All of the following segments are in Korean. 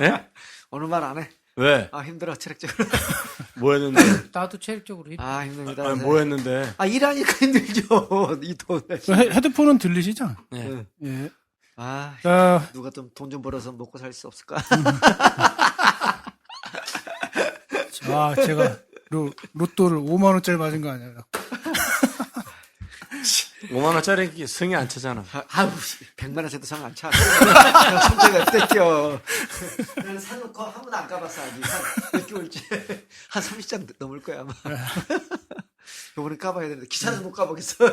예? 오늘 말 안 해. 왜? 아, 힘들어, 체력적으로. 뭐 했는데? 나도 체력적으로 힘들어. 아, 힘듭니다. 아니, 뭐 했는데? 아, 일하니까 힘들죠. 이 돈. 헤드폰은 들리시죠? 네. 예. 아, 자, 누가 좀 돈 좀 벌어서 먹고 살 수 없을까? 제가 로또를 5만 원짜리 맞은 거 아니야? 5만 원짜리 승이 안 차잖아. 아우, 100만 원짜리도 상 안 차. 손대가 떼껴. 나는 사놓고 한 번도 안 까봤어, 아직. 몇 개월째. 한 30장 넘을 거야, 아마. 요번에 까봐야 되는데, 귀찮아서 못 까보겠어.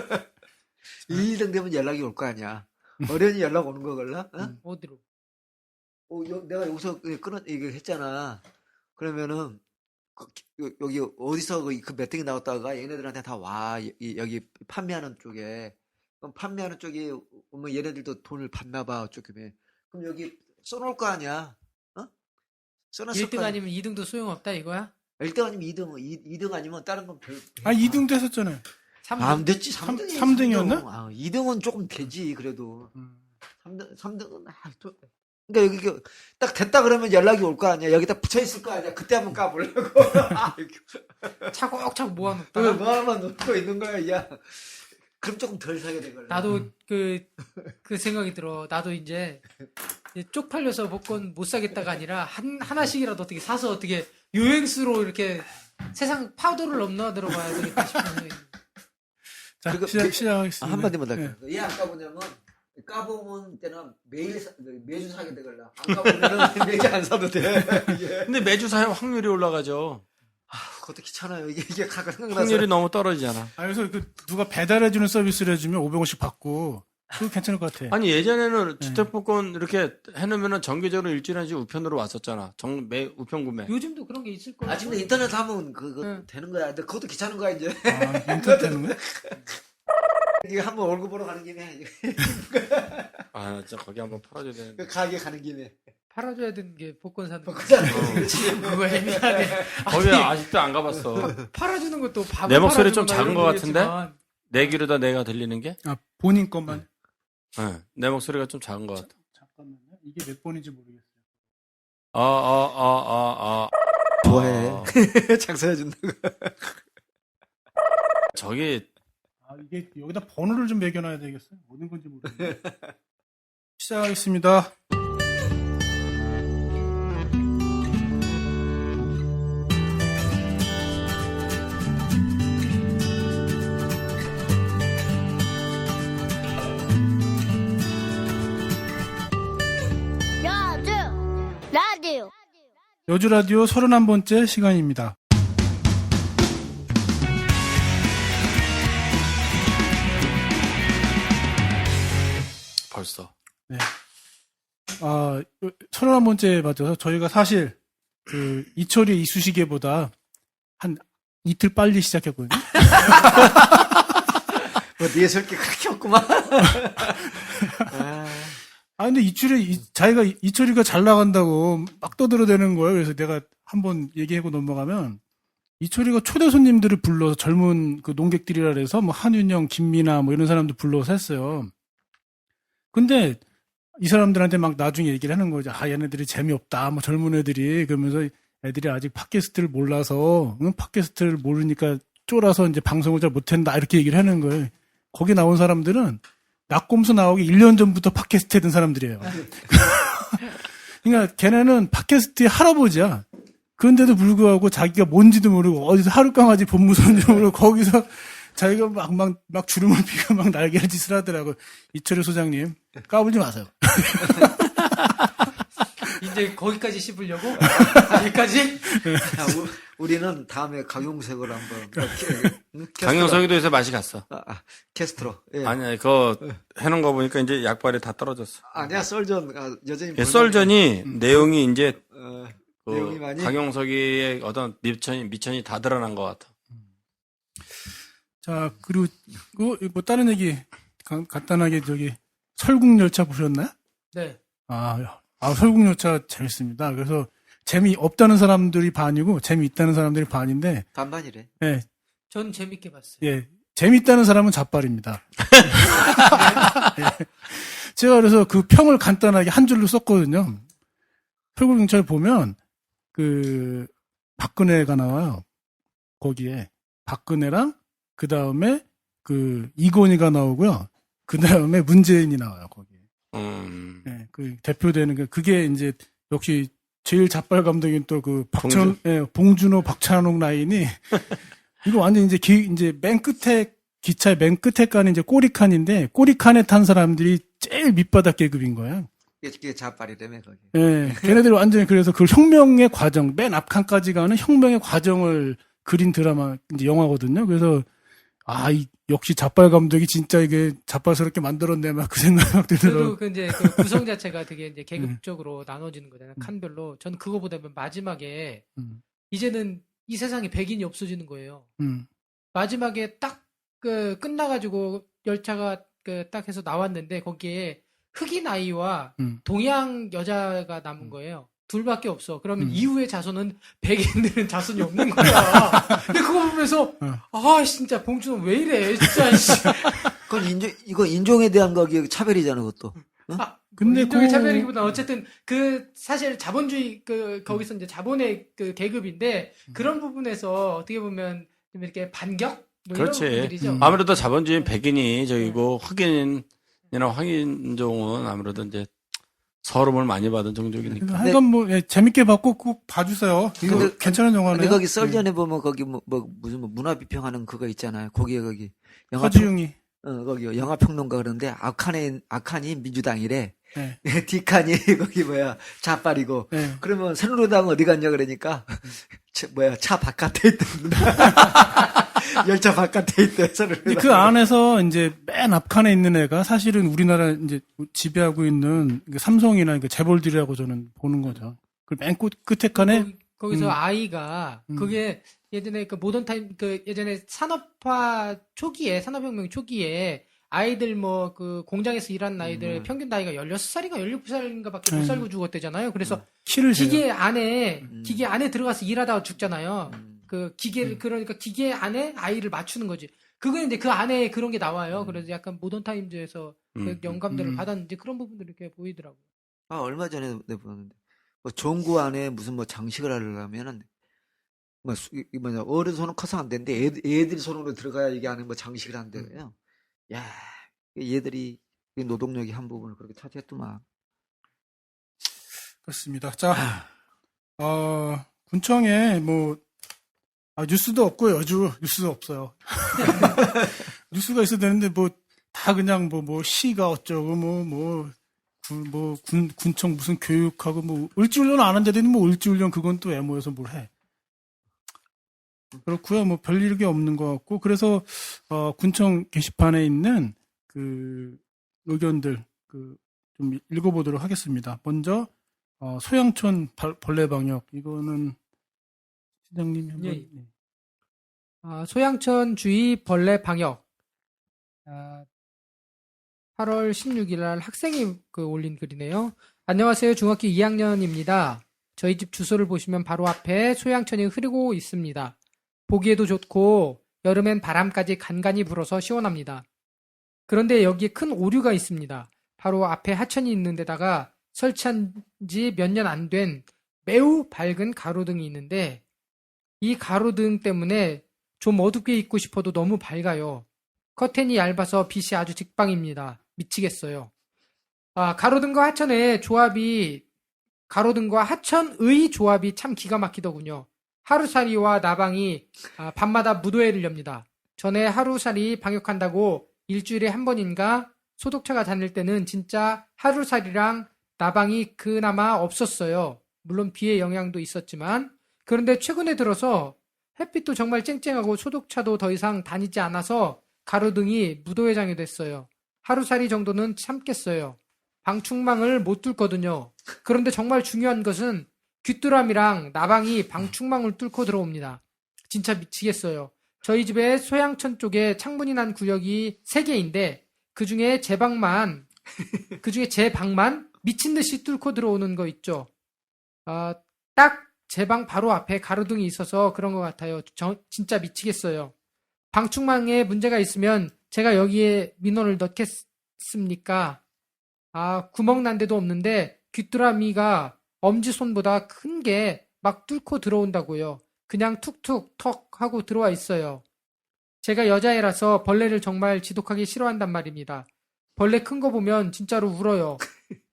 2등 되면 연락이 올 거 아니야. 어련히 연락 오는 거걸라? 어? 어디로? 내가 여기서 이거 했잖아. 그러면은, 여기 어디서 그 몇 등이 나왔다가 얘네들한테 다 와. 여기 판매하는 쪽에. 그럼 판매하는 쪽에 오면 얘네들도 돈을 받나 봐. 어쩌면. 그럼 여기 써놓을 거 아니야. 어? 써놨을 1등 아니면 2등도 소용없다 이거야? 1등 아니면 2등 아니면 다른 건 별. 2등도 했었잖아요. 3등? 안 됐지. 3등이. 3등이었나? 2등은 조금 되지, 그래도. 3등은, 그러니까 여기 딱 됐다 그러면 연락이 올 거 아니야. 여기 딱 붙여 있을 거 아니야. 그때 한번 까보려고. 차곡차곡 뭐 모아놓다가 하나만 놓고 있는 거야, 야. 그럼 조금 덜 사게 되거든. 나도 그 생각이 들어. 나도 이제 쪽팔려서 복권 못 사겠다가 아니라 하나씩이라도 어떻게 사서 어떻게 요행수로 이렇게 세상 파도를 넘나 들어가야 되겠다 싶은 생각이. 자, 그리고 시작하겠습니다. 한마디만 더. 네. 얘 안 까보냐면, 까보면 때는 매주 사게 되걸라. 안 까보면 매주 안 사도 돼. 예. 근데 매주 사용 확률이 올라가죠. 그것도 귀찮아요. 이게 가끔 생각나서. 확률이 너무 떨어지잖아. 그래서 누가 배달해주는 서비스를 해주면 500원씩 받고, 그거 괜찮을 것 같아. 아니, 예전에는 주택복권 이렇게 해놓으면은 정기적으로 일주일에 한 우편으로 왔었잖아. 우편 구매. 요즘도 그런 게 있을 거야. 지금 인터넷 하면 그거 응. 되는 거야. 근데 그것도 귀찮은 거야, 이제. 인터넷 되는 거야? 이게 한번 월급 보러 가는 김에. 아, 나 진짜 거기 한번 팔아줘야 되는데. 그 가게 가는 김에. 팔아줘야 되는 게 복권 사는 거. 그렇지. 그거 애매하네. 거기 아직도 안 가봤어. 팔아주는 것도 밥을 내 목소리 좀 팔아주거나 작은 이런 것 같은데? 거겠지만 내 귀로다 내가 들리는 게? 본인 것만. 네. 내 목소리가 좀 작은 것 같아. 잠깐만요. 이게 몇 번인지 모르겠어요. 좋아해. 장사해준다고. 저기, 이게 여기다 번호를 좀 매겨놔야 되겠어요. 어느 건지 모르겠네. 시작하겠습니다. 라디오. 여주 라디오 31번째 시간입니다. 벌써. 네. 31번째 맞아서 저희가 사실 이철이 이쑤시개보다 한 이틀 빨리 시작했거든요. 뭐, 네 설계 그렇게 없구만. 근데 자기가 이철이가 잘 나간다고 막 떠들어대는 거예요. 그래서 내가 한번 얘기하고 넘어가면, 이철이가 초대 손님들을 불러서 젊은 그 농객들이라 그래서 뭐 한윤영, 김미나 뭐 이런 사람들 불러서 했어요. 근데 이 사람들한테 막 나중에 얘기를 하는 거죠. 얘네들이 재미없다. 뭐 젊은 애들이. 그러면서 애들이 아직 팟캐스트를 몰라서, 팟캐스트를 모르니까 쫄아서 이제 방송을 잘 못한다. 이렇게 얘기를 하는 거예요. 거기 나온 사람들은 낙곰수 나오기 1년 전부터 팟캐스트 했던 사람들이에요. 그러니까 걔네는 팟캐스트의 할아버지야. 그런데도 불구하고 자기가 뭔지도 모르고 어디서 하룻강아지 본무서인지 모르고 거기서 자기가 막 주름을 피고 막 날개를 짓을 하더라고. 이철우 소장님, 까불지 마세요. 이제 거기까지 씹으려고? 여기까지? 우리는 다음에 강용석을 한번. 강영석이도 요새 맛이 갔어. 캐스트로. 예. 아니야, 그거 해놓은 거 보니까 이제 약발이 다 떨어졌어. 아니야, 썰전, 여전히. 썰전이 내용이 이제, 내용이 많이. 강영석이의 어떤 미천이 다 드러난 것 같아. 자, 그리고 뭐 다른 얘기 간단하게 설국열차 보셨나요? 네. 설국열차 재밌습니다. 그래서 재미없다는 사람들이 반이고 재미있다는 사람들이 반인데. 반반이래. 예. 전 재밌게 봤어요. 예. 재밌다는 사람은 잡발입니다. 예. 제가 그래서 그 평을 간단하게 한 줄로 썼거든요. 철국경찰 보면 그 박근혜가 나와요. 거기에 박근혜랑 그 다음에 그 이건희가 나오고요. 그 다음에 문재인이 나와요. 거기에. 네, 그 대표되는 게 그게 이제 역시 제일 잡발 감독인 또 그 봉준호 박찬욱 라인이 이거 완전 이제 이제 맨 끝에 기차의 맨 끝에 칸이 이제 꼬리칸인데 꼬리칸에 탄 사람들이 제일 밑바닥 계급인 거예요. 그게 자빨이라며 거기. 예, 걔네들 완전히 그래서 그 혁명의 과정, 맨 앞칸까지 가는 혁명의 과정을 그린 드라마, 이제 영화거든요. 그래서, 역시 잡발 감독이 진짜 이게 잡발스럽게 만들었네, 막 그 생각 그래도 들더라고요. 그 이제 그 구성 자체가 되게 이제 계급적으로 나눠지는 거잖아요. 칸별로. 저는 그거 보다면 마지막에 이제는 이 세상에 백인이 없어지는 거예요. 마지막에 딱 그 끝나가지고 열차가 그 딱 해서 나왔는데 거기에 흑인 아이와 동양 여자가 남은 거예요. 둘밖에 없어. 그러면 이후의 자손은 백인들은 자손이 없는 거야. 근데 그거 보면서 진짜 봉준호 왜 이래 진짜. 그건 이거 인종에 대한 거기 차별이잖아 그것도. 응? 근데 인종의 차별이기보다 어쨌든 그 사실 자본주의 그 거기서 이제 자본의 그 계급인데 그런 부분에서 어떻게 보면 좀 이렇게 반격 뭐 그렇지. 이런 부분들이죠. 아무래도 자본주의는 백인이 저기고 흑인이나 황인종은 아무래도 이제 서름을 많이 받은 종족이니까. 하여간 뭐, 재밌게 봤고 꼭 봐주세요. 이거 근데- 괜찮은 영화네요. 근데 거기 썰전에 보면 거기 무슨 문화 비평하는 그거 있잖아요. 거기 허지웅이. 거기 영화 평론가 그러는데 악한이 민주당이래. 네. 뒷칸이 거기 자빨이고. 네. 그러면 새누리당 어디 갔냐 그러니까 차 바깥에 있던 열차 바깥에 있던 새누리당. 그 안에서 이제 맨 앞칸에 있는 애가 사실은 우리나라 이제 지배하고 있는 삼성이나 재벌들이라고 저는 보는 거죠. 그 맨 끝에 칸에 거기서 아이가 그게 예전에 그 모던 타임 그 예전에 산업혁명 초기에 아이들 뭐 그 공장에서 일하는 아이들 평균 나이가 16살인가 17살인가밖에 못 살고 죽었대잖아요. 그래서 키를 재요. 기계 안에 들어가서 일하다가 죽잖아요. 그 기계를 그러니까 기계 안에 아이를 맞추는 거지. 그거 이제 그 안에 그런 게 나와요. 그래서 약간 모던 타임즈에서 그 영감들을 받았는지 그런 부분들이 이렇게 보이더라고요. 얼마 전에 내가 보는데 종구 안에 무슨 장식을 하려면은 어른 손은 커서 안 되는데 애들 손으로 들어가야 이게 안에 장식을 한대요. 야, 얘들이 노동력이 한 부분을 그렇게 차지했더만. 그렇습니다. 자, 군청에 뉴스도 없고요. 요즘 뉴스도 없어요. 뉴스가 있어야 되는데 다 그냥 시가 어쩌고 군청 무슨 교육하고 을지훈련 안 한다더니 을지훈련 그건 또 애모여서 뭘 해. 그렇고요. 별일이 없는 것 같고 그래서 군청 게시판에 있는 그 의견들 좀 읽어보도록 하겠습니다. 먼저 소양촌 벌레 방역 이거는 시장님이 한번. 예. 소양천 주의 벌레 방역. 8월 16일 날 학생이 올린 글이네요. 안녕하세요. 중학교 2학년입니다. 저희 집 주소를 보시면 바로 앞에 소양천이 흐르고 있습니다. 보기에도 좋고 여름엔 바람까지 간간히 불어서 시원합니다. 그런데 여기에 큰 오류가 있습니다. 바로 앞에 하천이 있는 데다가 설치한 지 몇 년 안 된 매우 밝은 가로등이 있는데 이 가로등 때문에 좀 어둡게 입고 싶어도 너무 밝아요. 커튼이 얇아서 빛이 아주 직방입니다. 미치겠어요. 가로등과 하천의 조합이 가로등과 하천의 조합이 참 기가 막히더군요. 하루살이와 나방이 밤마다 무도회를 엽니다. 전에 하루살이 방역한다고 일주일에 한 번인가 소독차가 다닐 때는 진짜 하루살이랑 나방이 그나마 없었어요. 물론 비의 영향도 있었지만 그런데 최근에 들어서 햇빛도 정말 쨍쨍하고 소독차도 더 이상 다니지 않아서 가로등이 무도회장이 됐어요. 하루살이 정도는 참겠어요. 방충망을 못 뚫거든요. 그런데 정말 중요한 것은 귀뚜라미랑 나방이 방충망을 뚫고 들어옵니다. 진짜 미치겠어요. 저희 집에 소양천 쪽에 창문이 난 구역이 3개인데 그중에 제 방만 미친 듯이 뚫고 들어오는 거 있죠. 딱 제 방 바로 앞에 가로등이 있어서 그런 것 같아요. 진짜 미치겠어요. 방충망에 문제가 있으면 제가 여기에 민원을 넣겠습니까? 구멍 난 데도 없는데 귀뚜라미가 엄지손보다 큰 게 막 뚫고 들어온다고요. 그냥 툭툭 턱 하고 들어와 있어요. 제가 여자애라서 벌레를 정말 지독하게 싫어한단 말입니다. 벌레 큰 거 보면 진짜로 울어요.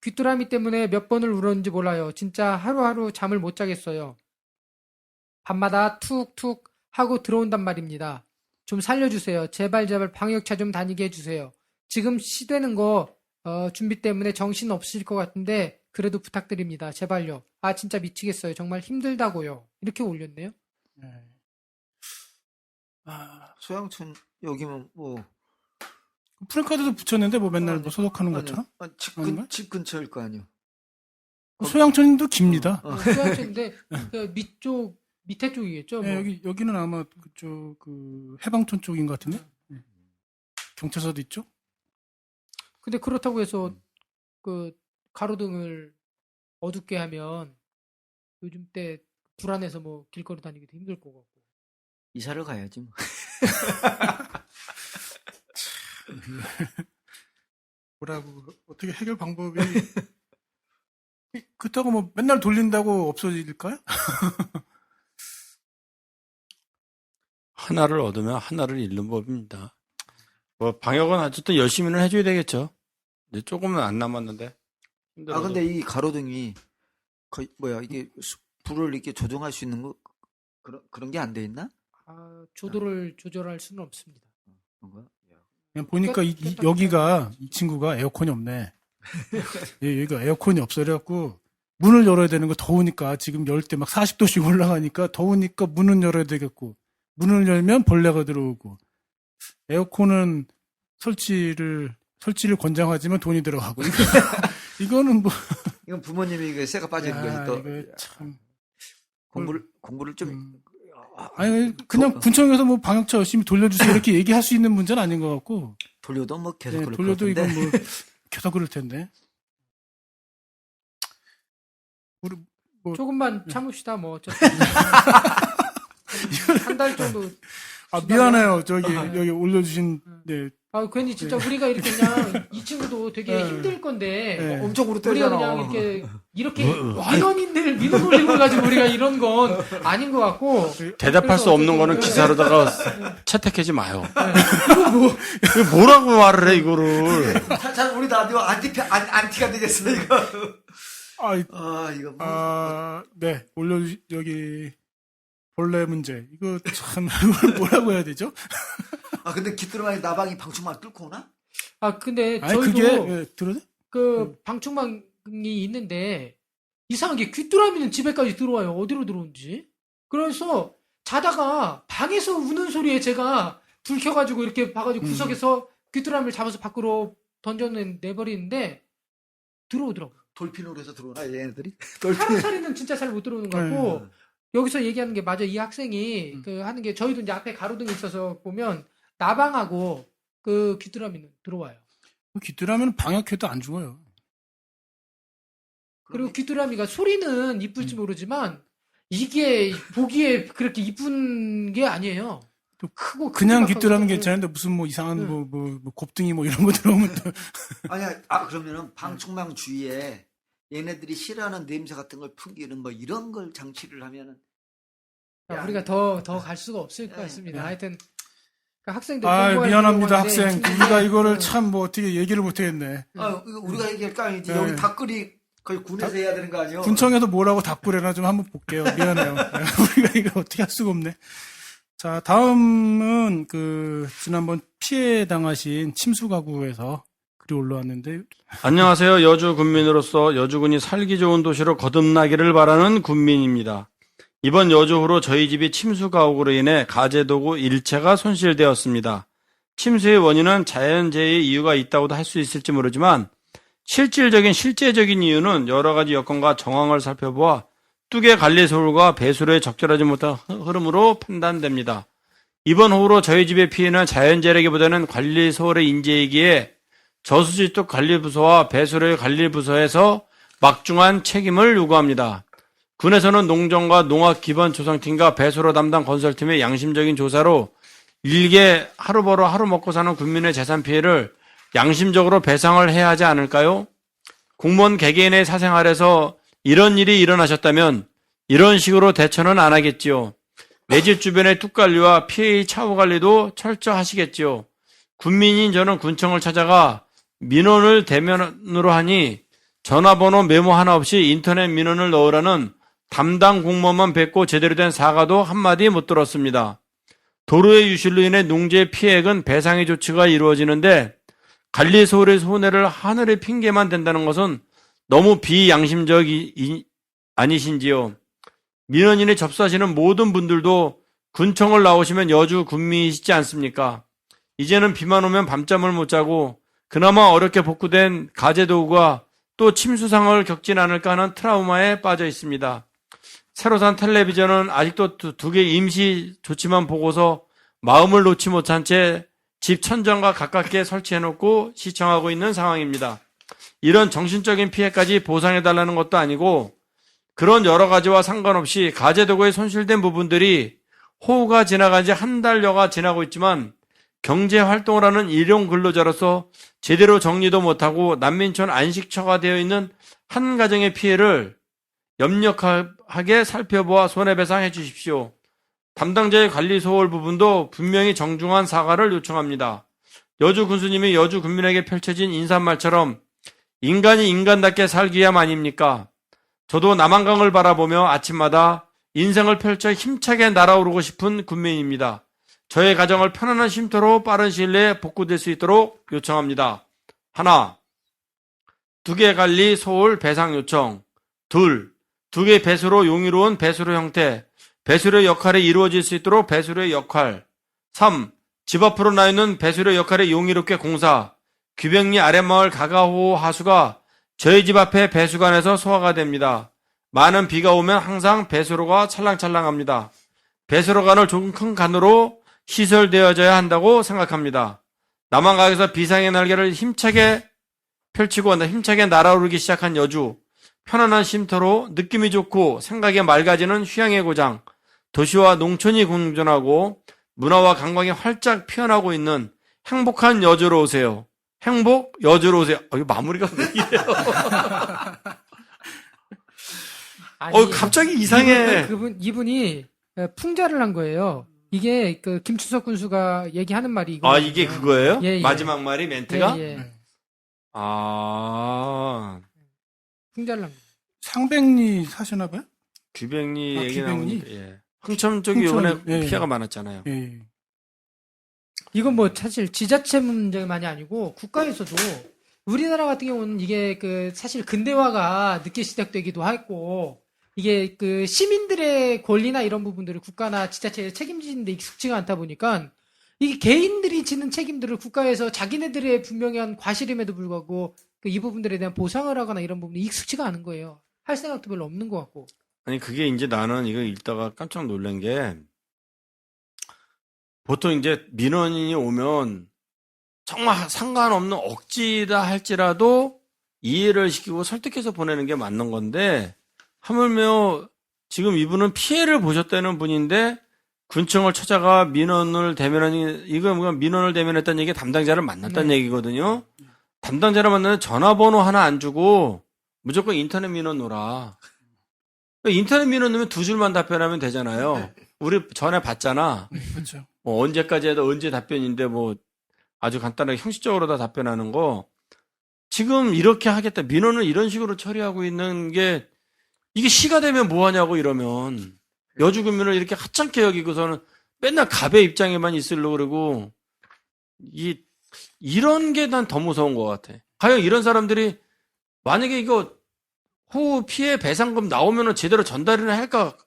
귀뚜라미 때문에 몇 번을 울었는지 몰라요. 진짜 하루하루 잠을 못 자겠어요. 밤마다 툭툭 하고 들어온단 말입니다. 좀 살려주세요. 제발 방역차 좀 다니게 해주세요. 지금 시되는 거 준비 때문에 정신 없으실 것 같은데 그래도 부탁드립니다. 제발요. 아 진짜 미치겠어요. 정말 힘들다고요. 이렇게 올렸네요. 네. 아, 소양천 여기면 뭐 프랜카드도 붙였는데 뭐 맨날 아니, 뭐 소독하는 아니, 것처럼? 아니, 아닌가요? 집 근처일 거 아니요. 소양천도 깁니다. 수양천인데 그 밑에 쪽이겠죠. 네, 뭐. 여기는 아마 그쪽 그 해방촌 쪽인 것 같은데. 네. 경찰서도 있죠. 근데 그렇다고 해서 그 가로등을 어둡게 하면 요즘 때 불안해서 뭐 길거리 다니기도 힘들 것 같고. 이사를 가야지 뭐. 뭐라고 어떻게 해결 방법이 그렇다고 뭐 맨날 돌린다고 없어질까요? 하나를 얻으면 하나를 잃는 법입니다. 뭐 방역은 어쨌든 열심히는 해줘야 되겠죠. 이제 조금은 안 남았는데. 힘들어도. 근데 이 가로등이 거의 뭐야 이게 불을 이렇게 조정할 수 있는 거 그런 게 안 돼 있나? 조도를 조절할 수는 없습니다. 그런 거야? 그냥 보니까 여기가 이 친구가 에어컨이 없네. 여기가 에어컨이 없어. 그래갖고 문을 열어야 되는 거 더우니까 지금 열 때 막 40도씩 올라가니까 더우니까 문은 열어야 되겠고 문을 열면 벌레가 들어오고 에어컨은 설치를 권장하지만 돈이 들어가고 이거는 뭐 이건 부모님이 이게 쇠가 빠지는 거지 또 이거 참 공부를 좀 아니 그냥 군청에서 뭐 방역차 열심히 돌려주세요 이렇게 얘기할 수 있는 문제는 아닌 것 같고 돌려도 뭐 계속 네, 그럴 돌려도 것 이건 같은데. 뭐 계속 그럴 텐데 우리 조금만 참읍시다. 뭐 어차피 한 달 정도. 미안해요 여기 올려주신 네 괜히 진짜 우리가 이렇게 그냥 이 친구도 되게 네. 힘들 건데 네. 엄청 우리가 우르떼잖아. 그냥 이렇게 민원인들 민원 올리고 가지고 우리가 이런 건 아닌 것 같고 대답할 수 그래서 없는 거는 어쨌든 기사로다가 채택하지 마요. 이거 뭐 이거 뭐라고 말을 해 이거를. 참 우리 라디오 안티가 되겠어 이거. 이거 뭐. 네 여기 벌레 문제 이거 참 이걸 뭐라고 해야 되죠? 근데 귀뚜라미 나방이 방충망 뚫고 오나? 근데 아니 저희도 그게 들어도 그 방충망이 있는데 이상하게 귀뚜라미는 집에까지 들어와요. 어디로 들어오는지. 그래서 자다가 방에서 우는 소리에 제가 불 켜가지고 이렇게 봐가지고 구석에서 귀뚜라미를 잡아서 밖으로 내버리는데 들어오더라고요. 돌핀으로 해서 들어오나 얘네들이? 하루살이는 진짜 잘 못 들어오는 것 같고 여기서 얘기하는 게 맞아. 이 학생이 그 하는 게 저희도 이제 앞에 가로등이 있어서 보면 나방하고 그 귀뚜라미는 들어와요. 귀뚜라미는 방역해도 안 죽어요. 그리고 귀뚜라미가 소리는 이쁠지 모르지만 이게 보기에 그렇게 이쁜 게 아니에요. 또 크고 그냥 큼직하고 귀뚜라미는 그- 괜찮은데 무슨 뭐 이상한 뭐 곱등이 뭐 이런 거 들어오면 또 아니야. 그러면은 방충망 주위에 얘네들이 싫어하는 냄새 같은 걸 풍기는 뭐 이런 걸 장치를 하면은 우리가 더 갈 수가 없을 것 같습니다. 하여튼 그 학생들 미안합니다 학생 우리가 이거를 네. 참 뭐 어떻게 얘기를 못 하겠네. 이거 우리가 얘기할 거 아니지. 네. 여기 닭글이 거의 군에서 해야 되는 거 아니야? 군청에서 뭐라고 답구래나 좀 한번 볼게요. 미안해요. 우리가 이거 어떻게 할 수가 없네. 자, 다음은 지난번 피해 당하신 침수 가구에서 글이 올라왔는데 안녕하세요. 여주 군민으로서 여주군이 살기 좋은 도시로 거듭나기를 바라는 군민입니다. 이번 여주후로 저희 집이 침수 가옥으로 인해 가재도구 일체가 손실되었습니다. 침수의 원인은 자연재해의 이유가 있다고도 할 수 있을지 모르지만 실제적인 이유는 여러 가지 여건과 정황을 살펴보아 뚝의 관리소홀과 배수로에 적절하지 못한 흐름으로 판단됩니다. 이번 호우로 저희 집의 피해는 자연재해라기보다는 관리소홀의 인재이기에 저수지 뚝 관리부서와 배수로의 관리부서에서 막중한 책임을 요구합니다. 군에서는 농정과 농학기반조성팀과 배수로 담당 건설팀의 양심적인 조사로 일개 하루 벌어 하루 먹고 사는 국민의 재산 피해를 양심적으로 배상을 해야 하지 않을까요? 공무원 개개인의 사생활에서 이런 일이 일어나셨다면 이런 식으로 대처는 안 하겠지요. 내 집 주변의 뚝관리와 피해의 차후 관리도 철저하시겠지요. 군민인 저는 군청을 찾아가 민원을 대면으로 하니 전화번호 메모 하나 없이 인터넷 민원을 넣으라는 담당 공무원만 뵙고 제대로 된 사과도 한마디 못 들었습니다. 도로의 유실로 인해 농지의 피해액은 배상의 조치가 이루어지는데 관리 소홀의 손해를 하늘의 핑계만 댄다는 것은 너무 비양심적이 아니신지요. 민원인에 접수하시는 모든 분들도 군청을 나오시면 여주 군민이시지 않습니까? 이제는 비만 오면 밤잠을 못 자고 그나마 어렵게 복구된 가재도구가 또 침수상을 겪진 않을까 하는 트라우마에 빠져 있습니다. 새로 산 텔레비전은 아직도 두 개 임시 조치만 보고서 마음을 놓지 못한 채 집 천장과 가깝게 설치해놓고 시청하고 있는 상황입니다. 이런 정신적인 피해까지 보상해달라는 것도 아니고 그런 여러 가지와 상관없이 가재도구에 손실된 부분들이 호우가 지나간 지 한 달여가 지나고 있지만 경제활동을 하는 일용 근로자로서 제대로 정리도 못하고 난민촌 안식처가 되어 있는 한 가정의 피해를 염려하게 살펴보아 손해배상해 주십시오. 담당자의 관리 소홀 부분도 분명히 정중한 사과를 요청합니다. 여주 군수님이 여주 군민에게 펼쳐진 인사말처럼 인간이 인간답게 살기 위함 아닙니까? 저도 남한강을 바라보며 아침마다 인생을 펼쳐 힘차게 날아오르고 싶은 군민입니다. 저의 가정을 편안한 쉼터로 빠른 시일 내에 복구될 수 있도록 요청합니다. 하나, 2개 관리 소홀 배상 요청. 둘, 2개 배수로 용이로운 배수로 형태, 배수로의 역할이 이루어질 수 있도록 배수로의 역할. 3. 집 앞으로 나 있는 배수로 역할이 용이롭게 공사. 귀백리 아랫마을 가가호 하수가 저희 집 앞에 배수관에서 소화가 됩니다. 많은 비가 오면 항상 배수로가 찰랑찰랑합니다. 배수로관을 조금 큰 간으로 시설되어져야 한다고 생각합니다. 남한강에서 비상의 날개를 힘차게 펼치고 힘차게 날아오르기 시작한 여주. 편안한 쉼터로 느낌이 좋고 생각이 맑아지는 휴양의 고장. 도시와 농촌이 공존하고 문화와 관광이 활짝 피어나고 있는 행복한 여주로 오세요. 행복 여주로 오세요. 이거 마무리가 왜 이래요? 아니, 갑자기 이상해. 이분이 풍자를 한 거예요. 이게 그 김추석 군수가 얘기하는 말이 이거. 아, 이게 그거예요? 예, 예. 마지막 말이 멘트가? 예, 예. 아, 풍자를 한 거예요. 상백리 사시나 봐요? 귀백리 아, 얘기 귀백리? 나오니까, 예. 흥천 쪽이 흥천, 이번에 예. 피해가 많았잖아요. 예. 이건 뭐 사실 지자체 문제만이 아니고 국가에서도 우리나라 같은 경우는 이게 그 사실 근대화가 늦게 시작되기도 했고 이게 그 시민들의 권리나 이런 부분들을 국가나 지자체에 책임지는데 익숙지가 않다 보니까 이게 개인들이 지는 책임들을 국가에서 자기네들의 분명한 과실임에도 불구하고 그 이 부분들에 대한 보상을 하거나 이런 부분이 익숙지가 않은 거예요. 할 생각도 별로 없는 것 같고. 아니, 그게 이제 나는 이거 읽다가 깜짝 놀란 게, 보통 이제 민원인이 오면 정말 상관없는 억지다 할지라도 이해를 시키고 설득해서 보내는 게 맞는 건데, 하물며 지금 이분은 피해를 보셨다는 분인데, 군청을 찾아가 민원을 대면하니, 이거 뭔가 민원을 대면했다는 얘기가 담당자를 만났다는 얘기거든요. 담당자를 만나면 전화번호 하나 안 주고 무조건 인터넷 민원 놓으라. 인터넷 민원 넣으면 2줄만 답변하면 되잖아요. 우리 전에 봤잖아. 그렇죠. 뭐 언제까지 해도 언제 답변인데 뭐 아주 간단하게 형식적으로 다 답변하는 거. 지금 이렇게 하겠다. 민원을 이런 식으로 처리하고 있는 게 이게 시가 되면 뭐 하냐고 이러면 여주군민을 이렇게 하찮게 여기고서는 맨날 갑의 입장에만 있으려고 그러고 이런 게 난 더 무서운 것 같아. 과연 이런 사람들이 만약에 이거 후 피해 배상금 나오면은 제대로 전달이나 할까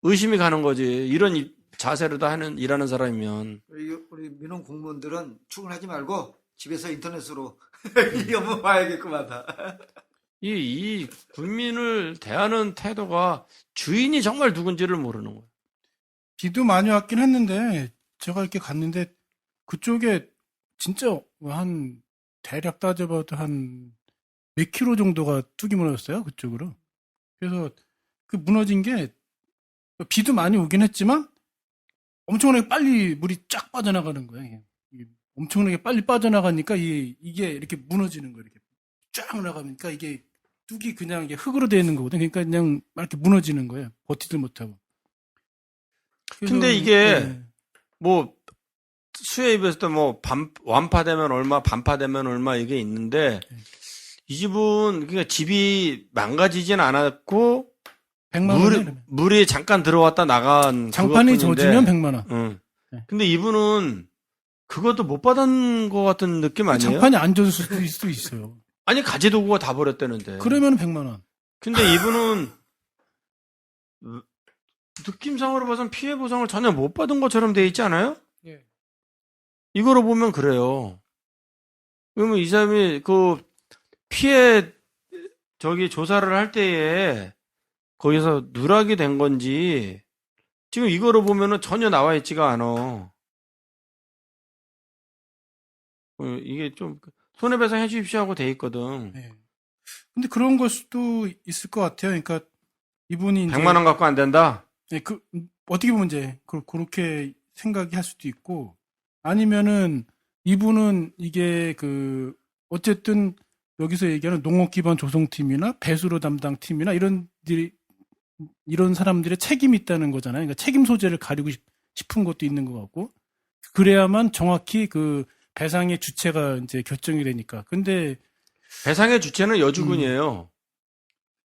의심이 가는 거지. 이런 자세로 다 일하는 사람이면. 우리 민원 공무원들은 출근하지 말고 집에서 인터넷으로 이 업무 봐야겠구만 다. 이 군민을 대하는 태도가 주인이 정말 누군지를 모르는 거예요. 비도 많이 왔긴 했는데 제가 이렇게 갔는데 그쪽에 진짜 한 대략 따져봐도 한 몇 킬로 정도가 뚝이 무너졌어요 그쪽으로. 그래서 그 무너진 게 비도 많이 오긴 했지만 엄청나게 빨리 물이 쫙 빠져나가는 거예요. 이게 엄청나게 빨리 빠져나가니까 이게 이렇게 무너지는 거예요. 이렇게 쫙 나가니까 이게 뚝이 그냥 이게 흙으로 되어 있는 거거든. 그러니까 그냥 막 이렇게 무너지는 거예요. 버티질 못하고. 그래서, 근데 이게 네. 뭐 수에 입에서도 뭐 완파되면 얼마, 반파되면 얼마 이게 있는데 이 집은 그러니까 집이 망가지진 않았고 100만 원. 물이 잠깐 들어왔다 나간 장판이 그것뿐인데, 젖으면 100만 원. 응. 네. 근데 이분은 그것도 못 받은 것 같은 느낌 아니에요? 장판이 안 젖을 수도 있어요. 아니 가재도구가 다 버렸다는데. 그러면 100만 원. 근데 이분은 느낌상으로 봐선 피해 보상을 전혀 못 받은 것처럼 돼 있지 않아요? 예. 이거로 보면 그래요. 그러면 이 사람이 그 피해 조사를 할 때에 거기서 누락이 된 건지 지금 이거로 보면은 전혀 나와 있지가 않아. 이게 좀 손해배상 해주십시오 하고 돼 있거든. 네. 근데 그런 걸 수도 있을 것 같아요. 그러니까 이분이 이제 100만 원 갖고 안 된다? 네, 어떻게 보면 이제 그렇게 생각이 할 수도 있고 아니면은 이분은 이게 어쨌든 여기서 얘기하는 농업 기반 조성팀이나 배수로 담당 팀이나 이런 사람들의 책임이 있다는 거잖아요. 그러니까 책임 소재를 가리고 싶은 것도 있는 것 같고 그래야만 정확히 그 배상의 주체가 이제 결정이 되니까. 근데 배상의 주체는 여주군이에요.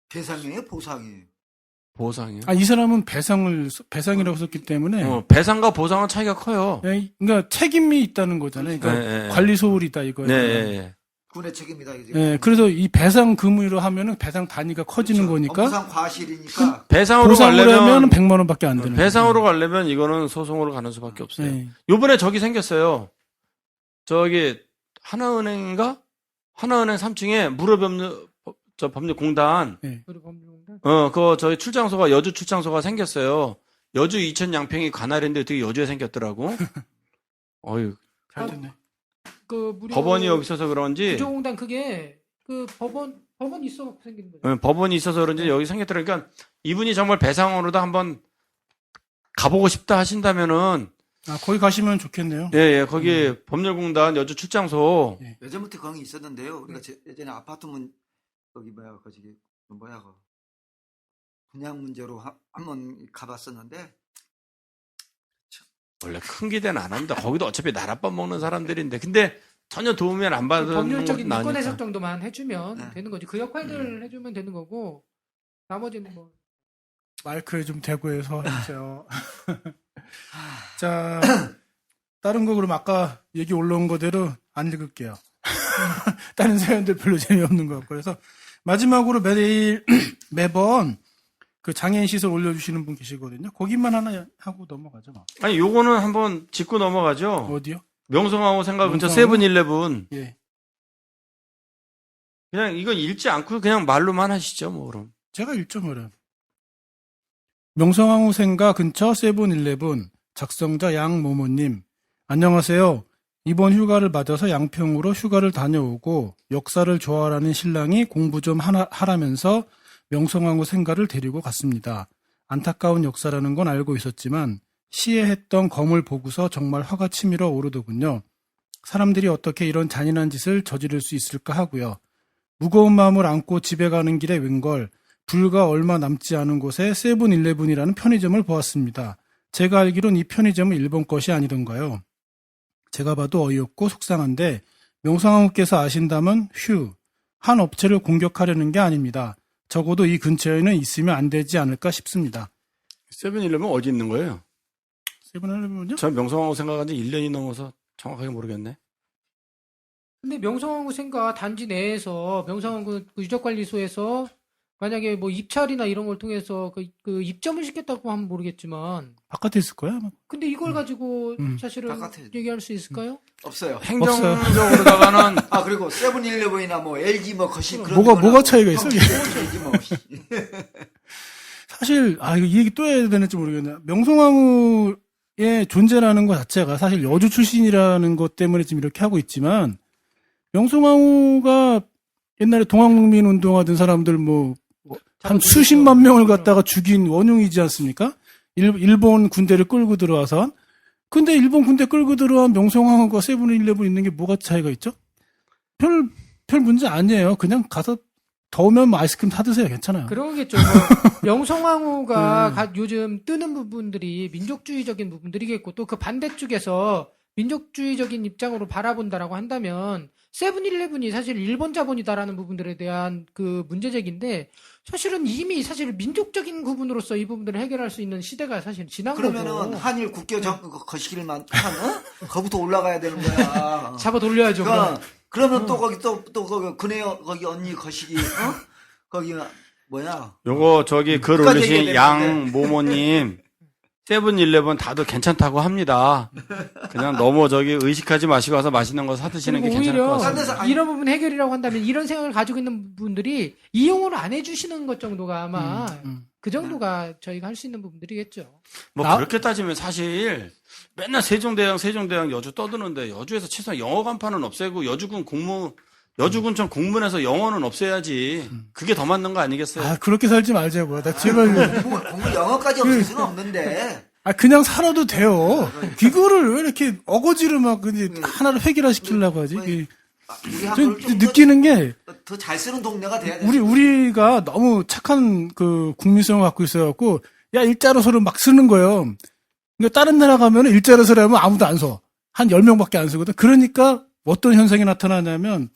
배상이에요, 보상이에요? 보상이요. 이 사람은 배상이라고 썼기 때문에 배상과 보상은 차이가 커요. 그러니까 책임이 있다는 거잖아요. 그러니까 네, 네. 관리 소홀이다 이거예요. 네. 군의 책임이다. 이게. 네, 그래서 이 배상 금으로 하면은 배상 단위가 커지는 그렇죠. 거니까 업무상 과실이니까 배상으로 보상으로 하면 가려면 100만 원밖에 안 되는 배상으로 가려면 이거는 소송으로 가는 수밖에 없어요. 네. 요번에 저기 생겼어요. 저기 하나은행인가? 하나은행 3층에 법률공단. 그리고 법률공단. 저희 출장소가 여주 출장소가 생겼어요. 여주 이천 양평이 관할인데 어떻게 여주에 생겼더라고. 어휴. 잘 됐네. 무료 법원이 여기 있어서 그런지. 구조공단 그게 법원 있어 생기는 거죠. 법원이 있어서 그런지 여기 생겼더라고. 그러니까 이분이 정말 배상으로도 한번 가보고 싶다 하신다면은. 거기 가시면 좋겠네요. 예, 거기 법률공단 여주 출장소. 예전부터 거기 있었는데요. 우리가 예전에 아파트문 거기 분양 문제로 한번 가봤었는데 원래 큰 기대는 안 합니다. 거기도 어차피 나랏밥 먹는 사람들인데. 근데 전혀 도움이 안 받는 법률적인 것도 인권 해석 나니까. 정도만 해주면 네. 되는 거지. 그 역할들을 해주면 되는 거고 나머지는 뭐. 마이크에 좀 대고 해서 해주세요. 자, 다른 거 그럼 아까 얘기 올라온 거대로 안 읽을게요. 다른 사연들 별로 재미없는 것 같고. 그래서 마지막으로 매번 그 장애인 시설 올려주시는 분 계시거든요. 거기만 하나 하고 넘어가죠. 뭐. 아니, 요거는 한번 짚고 넘어가죠. 어디요? 명성황후 생각 근처 명성황후? 세븐일레븐. 예. 그냥 이건 읽지 않고 그냥 말로만 하시죠, 뭐, 그럼. 제가 1.5를. 명성황후 생가 근처 세븐일레븐 작성자 양모모님. 안녕하세요. 이번 휴가를 맞아서 양평으로 휴가를 다녀오고 역사를 좋아하는 신랑이 공부 좀 하라면서 명성황후 생가를 데리고 갔습니다. 안타까운 역사라는 건 알고 있었지만 시에 했던 검을 보고서 정말 화가 치밀어 오르더군요. 사람들이 어떻게 이런 잔인한 짓을 저지를 수 있을까 하고요. 무거운 마음을 안고 집에 가는 길에 웬걸 불과 얼마 남지 않은 곳에 세븐일레븐이라는 편의점을 보았습니다. 제가 알기론 이 편의점은 일본 것이 아니던가요. 제가 봐도 어이없고 속상한데 명성황후께서 아신다면 한 업체를 공격하려는 게 아닙니다. 적어도 이 근처에는 있으면 안 되지 않을까 싶습니다. 세븐일레븐 어디 있는 거예요? 세븐일레븐요? 저 명성황후 생각한 지 1년이 넘어서 정확하게 모르겠네. 근데 명성황후 생가 단지 내에서 명성황후 그 유적관리소에서 만약에 뭐 입찰이나 이런 걸 통해서 그 입점을 시켰다고 하면 모르겠지만 바깥에 있을 거야. 아마. 근데 이걸 가지고 사실은 바깥에. 얘기할 수 있을까요? 없어요. 행정적으로다가는 그리고 세븐일레븐이나 뭐 LG 뭐 거시 그런 뭐가 거나 차이가 있어? LG 뭐. 사실 이거 이 얘기 또 해야 되는지 모르겠네. 명성황후의 존재라는 것 자체가 사실 여주 출신이라는 것 때문에 지금 이렇게 하고 있지만 명성황후가 옛날에 동학농민 운동하던 사람들 한 수십만 명을 갖다가 죽인 원흉이지 않습니까? 일본 군대를 끌고 들어와서. 근데 일본 군대 끌고 들어온 명성황후가 세븐일레븐 있는 게 뭐가 차이가 있죠? 별 문제 아니에요. 그냥 가서 더우면 뭐 아이스크림 사 드세요. 괜찮아요. 그러겠죠. 뭐 영성황후가 요즘 뜨는 부분들이 민족주의적인 부분들이겠고 또 그 반대쪽에서 민족주의적인 입장으로 바라본다라고 한다면 세븐일레븐이 사실 일본 자본이다라는 부분들에 대한 그 문제제기인데 사실은 이미 사실 민족적인 부분으로서 이 부분들을 해결할 수 있는 시대가 사실 지난 그러면은 거고 한일 국교 거시기를만 거부터 올라가야 되는 거야. 잡아 돌려야죠. 그럼. 그러면 또 거기 또 거기 그네 거기 언니 거시기 거기 뭐야? 요거 저기 글 끝까지 올리신 얘기해야 양모모님 세븐일레븐 다도 괜찮다고 합니다. 그냥 너무 저기 의식하지 마시고 와서 맛있는 거 사 드시는 게 그리고 괜찮을 것 오히려 같습니다. 딴 데서 아니- 이런 부분 해결이라고 한다면 이런 생각을 가지고 있는 분들이 이용을 안 해주시는 것 정도가 아마 그 정도가 저희가 할 수 있는 부분들이겠죠. 뭐 그렇게 따지면 사실 맨날 세종대왕 여주 떠드는데 여주에서 최소한 영어 간판은 없애고 여주군청 공문에서 영어는 없애야지. 그게 더 맞는 거 아니겠어요? 아, 그렇게 살지 말자고요. 나 제발. 공부 영어까지 없을 수는 없는데. 아, 그냥 살아도 돼요. 이거를 왜 이렇게 어거지로 막 이제 하나를 획일화시키려고 하지? 우리 저 한국을 좀 느끼는 게 더 잘 쓰는 동네가 돼야 돼. 우리가 너무 착한 그 국민성을 갖고 있어갖고 야 일자로서를 막 쓰는 거예요. 그러니까 다른 나라 가면 일자로서를 하면 아무도 안 써. 한 10명밖에 안 쓰거든. 그러니까 어떤 현상이 나타나냐면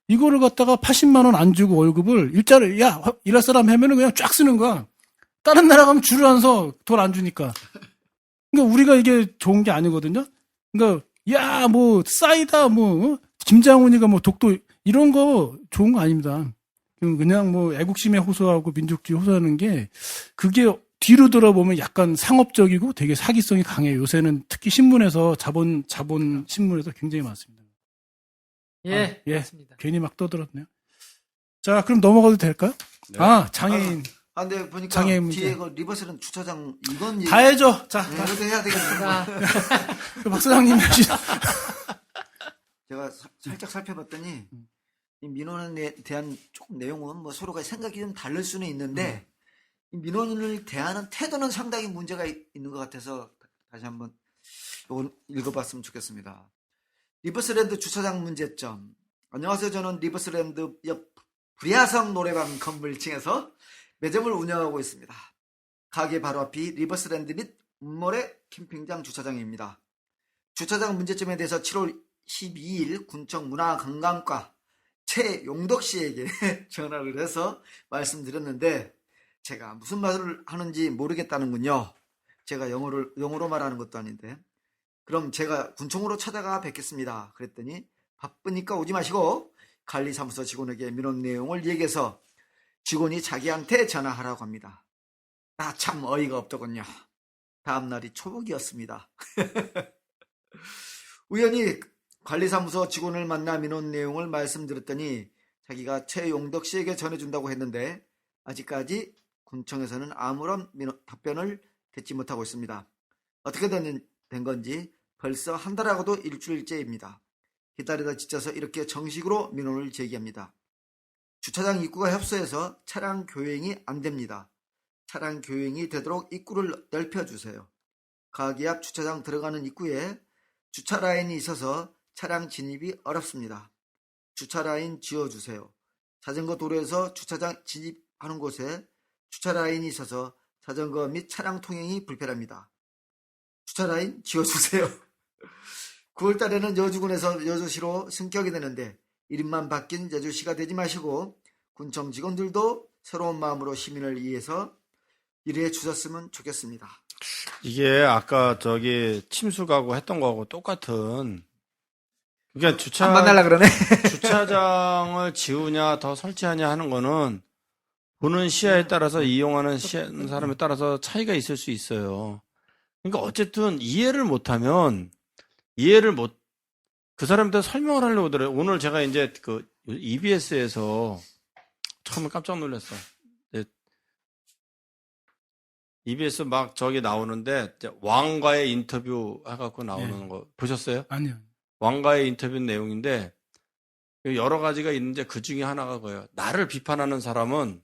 이거를 갖다가 80만 원 안 주고 월급을 일자로 야 일할 사람 하면은 그냥 쫙 쓰는 거야. 다른 나라 가면 줄을 안 서. 돈 안 주니까. 그러니까 우리가 이게 좋은 게 아니거든요. 그러니까 야 뭐 싸이다 뭐 김장훈이가 뭐 독도 이런 거 좋은 거 아닙니다. 그냥 뭐 애국심에 호소하고 민족주의 호소하는 게 그게 뒤로 돌아보면 약간 상업적이고 되게 사기성이 강해요. 요새는 특히 신문에서 자본 신문에서 굉장히 많습니다. 예, 예. 맞습니다. 괜히 막 떠들었네요. 자, 그럼 넘어가도 될까요? 네. 아, 장애인. 근데 보니까 장애인 문제. 뒤에 그 리버스는 주차장 이건 다 해줘. 자, 이렇게 해야 되겠습니다. 자, 박 사장님 제가 살짝 살펴봤더니 이 민원에 대한 조금 내용은 뭐 서로가 생각이 좀 다를 수는 있는데 이 민원을 대하는 태도는 상당히 문제가 있는 것 같아서 다시 한번 이걸 읽어봤으면 좋겠습니다. 리버스랜드 주차장 문제점. 안녕하세요. 저는 리버스랜드 옆 불야성 노래방 건물층에서 매점을 운영하고 있습니다. 가게 바로 앞이 리버스랜드 및 운모래 캠핑장 주차장입니다. 주차장 문제점에 대해서 7월 12일 군청 문화관광과 최용덕 씨에게 전화를 해서 말씀드렸는데 제가 무슨 말을 하는지 모르겠다는군요. 제가 영어로 말하는 것도 아닌데. 그럼 제가 군청으로 찾아가 뵙겠습니다. 그랬더니 바쁘니까 오지 마시고 관리사무소 직원에게 민원 내용을 얘기해서 직원이 자기한테 전화하라고 합니다. 나 참 어이가 없더군요. 다음날이 초복이었습니다. 우연히 관리사무소 직원을 만나 민원 내용을 말씀드렸더니 자기가 최용덕 씨에게 전해준다고 했는데 아직까지 군청에서는 아무런 답변을 듣지 못하고 있습니다. 어떻게 된 건지 벌써 한 달하고도 일주일째입니다. 기다리다 지쳐서 이렇게 정식으로 민원을 제기합니다. 주차장 입구가 협소해서 차량 교행이 안 됩니다. 차량 교행이 되도록 입구를 넓혀주세요. 가게 앞 주차장 들어가는 입구에 주차 라인이 있어서 차량 진입이 어렵습니다. 주차 라인 지어주세요. 자전거 도로에서 주차장 진입하는 곳에 주차 라인이 있어서 자전거 및 차량 통행이 불편합니다. 주차 라인 지어주세요. 9월 달에는 여주군에서 여주시로 승격이 되는데 이름만 바뀐 여주시가 되지 마시고 군청 직원들도 새로운 마음으로 시민을 위해서 일해 주셨으면 좋겠습니다. 이게 아까 저기 침수 가고 했던 거하고 똑같은 그러니까 안 만날라 그러네. 주차장을 지우냐 더 설치하냐 하는 거는 보는 시야에 따라서 이용하는 사람에 따라서 차이가 있을 수 있어요. 그러니까 어쨌든 그 사람한테 설명을 하려고 그래요. 오늘 제가 이제 그 EBS에서 처음에 깜짝 놀랐어. EBS 막 저기 나오는데 왕과의 인터뷰 해갖고 나오는 거 보셨어요? 아니요. 왕과의 인터뷰 내용인데 여러 가지가 있는데 그 중에 하나가 그거예요. 나를 비판하는 사람은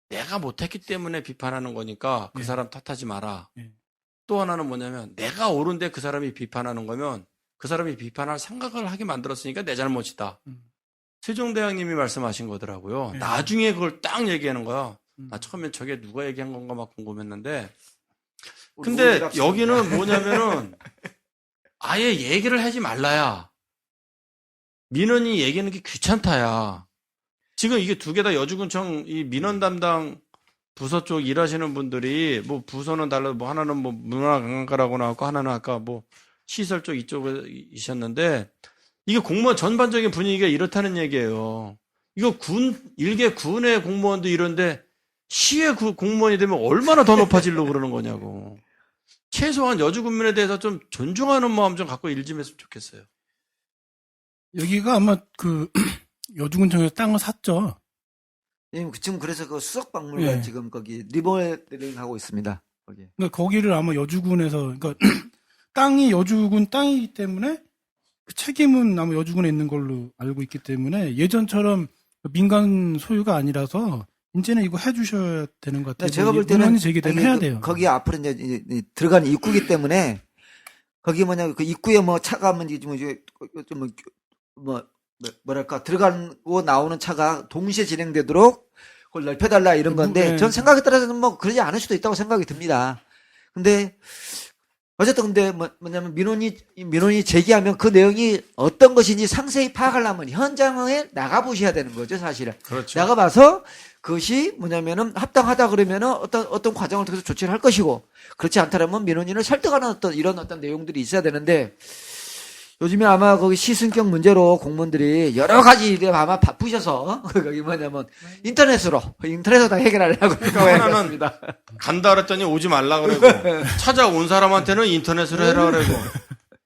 내가 못했기 때문에 비판하는 거니까 그 사람 탓하지 마라. 또 하나는 뭐냐면 내가 옳은데 그 사람이 비판하는 거면 그 사람이 비판할 생각을 하게 만들었으니까 내 잘못이다. 세종대왕님이 말씀하신 거더라고요. 네. 나중에 그걸 딱 얘기하는 거야. 음. 나 처음엔 저게 누가 얘기한 건가 막 궁금했는데. 우리 근데 오지랖 여기는 뭐냐면은 아예 얘기를 하지 말라야. 민원이 얘기하는 게 귀찮다야. 지금 이게 두 개 다 여주군청 이 민원 담당 부서 쪽 일하시는 분들이 뭐 부서는 달라 뭐 하나는 뭐 문화관광과라고 나왔고 하나는 아까 뭐 시설 쪽 이쪽이셨는데 이게 공무원 전반적인 분위기가 이렇다는 얘기예요. 이거 일개 군의 공무원도 이런데 시의 공무원이 되면 얼마나 더 높아지려고 그러는 거냐고. 최소한 여주군민에 대해서 좀 존중하는 마음 좀 갖고 일 좀 했으면 좋겠어요. 여기가 아마 그 여주군청에서 땅을 샀죠. 지금 그래서 그 수석박물관 예. 지금 거기 리모델링 하고 있습니다. 거기. 그러니까 거기를 아마 여주군에서 그러니까 땅이 여주군 땅이기 때문에 그 책임은 아마 여주군에 있는 걸로 알고 있기 때문에 예전처럼 민간 소유가 아니라서 이제는 이거 해주셔야 되는 것 같아요. 제가 볼 때는 민원이 제기되면 아니, 해야 그- 돼요. 거기 앞으로 이제 들어가는 입구기 때문에 거기 뭐냐 그 입구에 뭐 차가 뭐 이제 뭐랄까 들어가고 나오는 차가 동시에 진행되도록 그걸 넓혀달라 이런 건데 네. 전 생각에 따라서는 뭐 그러지 않을 수도 있다고 생각이 듭니다. 근데 어쨌든 근데 뭐냐면 민원이 제기하면 그 내용이 어떤 것인지 상세히 파악하려면 현장에 나가 보셔야 되는 거죠, 사실은. 그렇죠. 나가 봐서 그것이 뭐냐면은 합당하다 그러면은 어떤 과정을 통해서 조치를 할 것이고 그렇지 않다면 민원인을 설득하는 이런 내용들이 있어야 되는데 요즘에 아마 거기 시승격 문제로 공무원들이 여러 가지 일에 아마 바쁘셔서 거기 뭐냐면 인터넷으로 다 해결하려고 하나는 했습니다. 간다 그랬더니 오지 말라 그러고 찾아온 사람한테는 인터넷으로 해라 그러고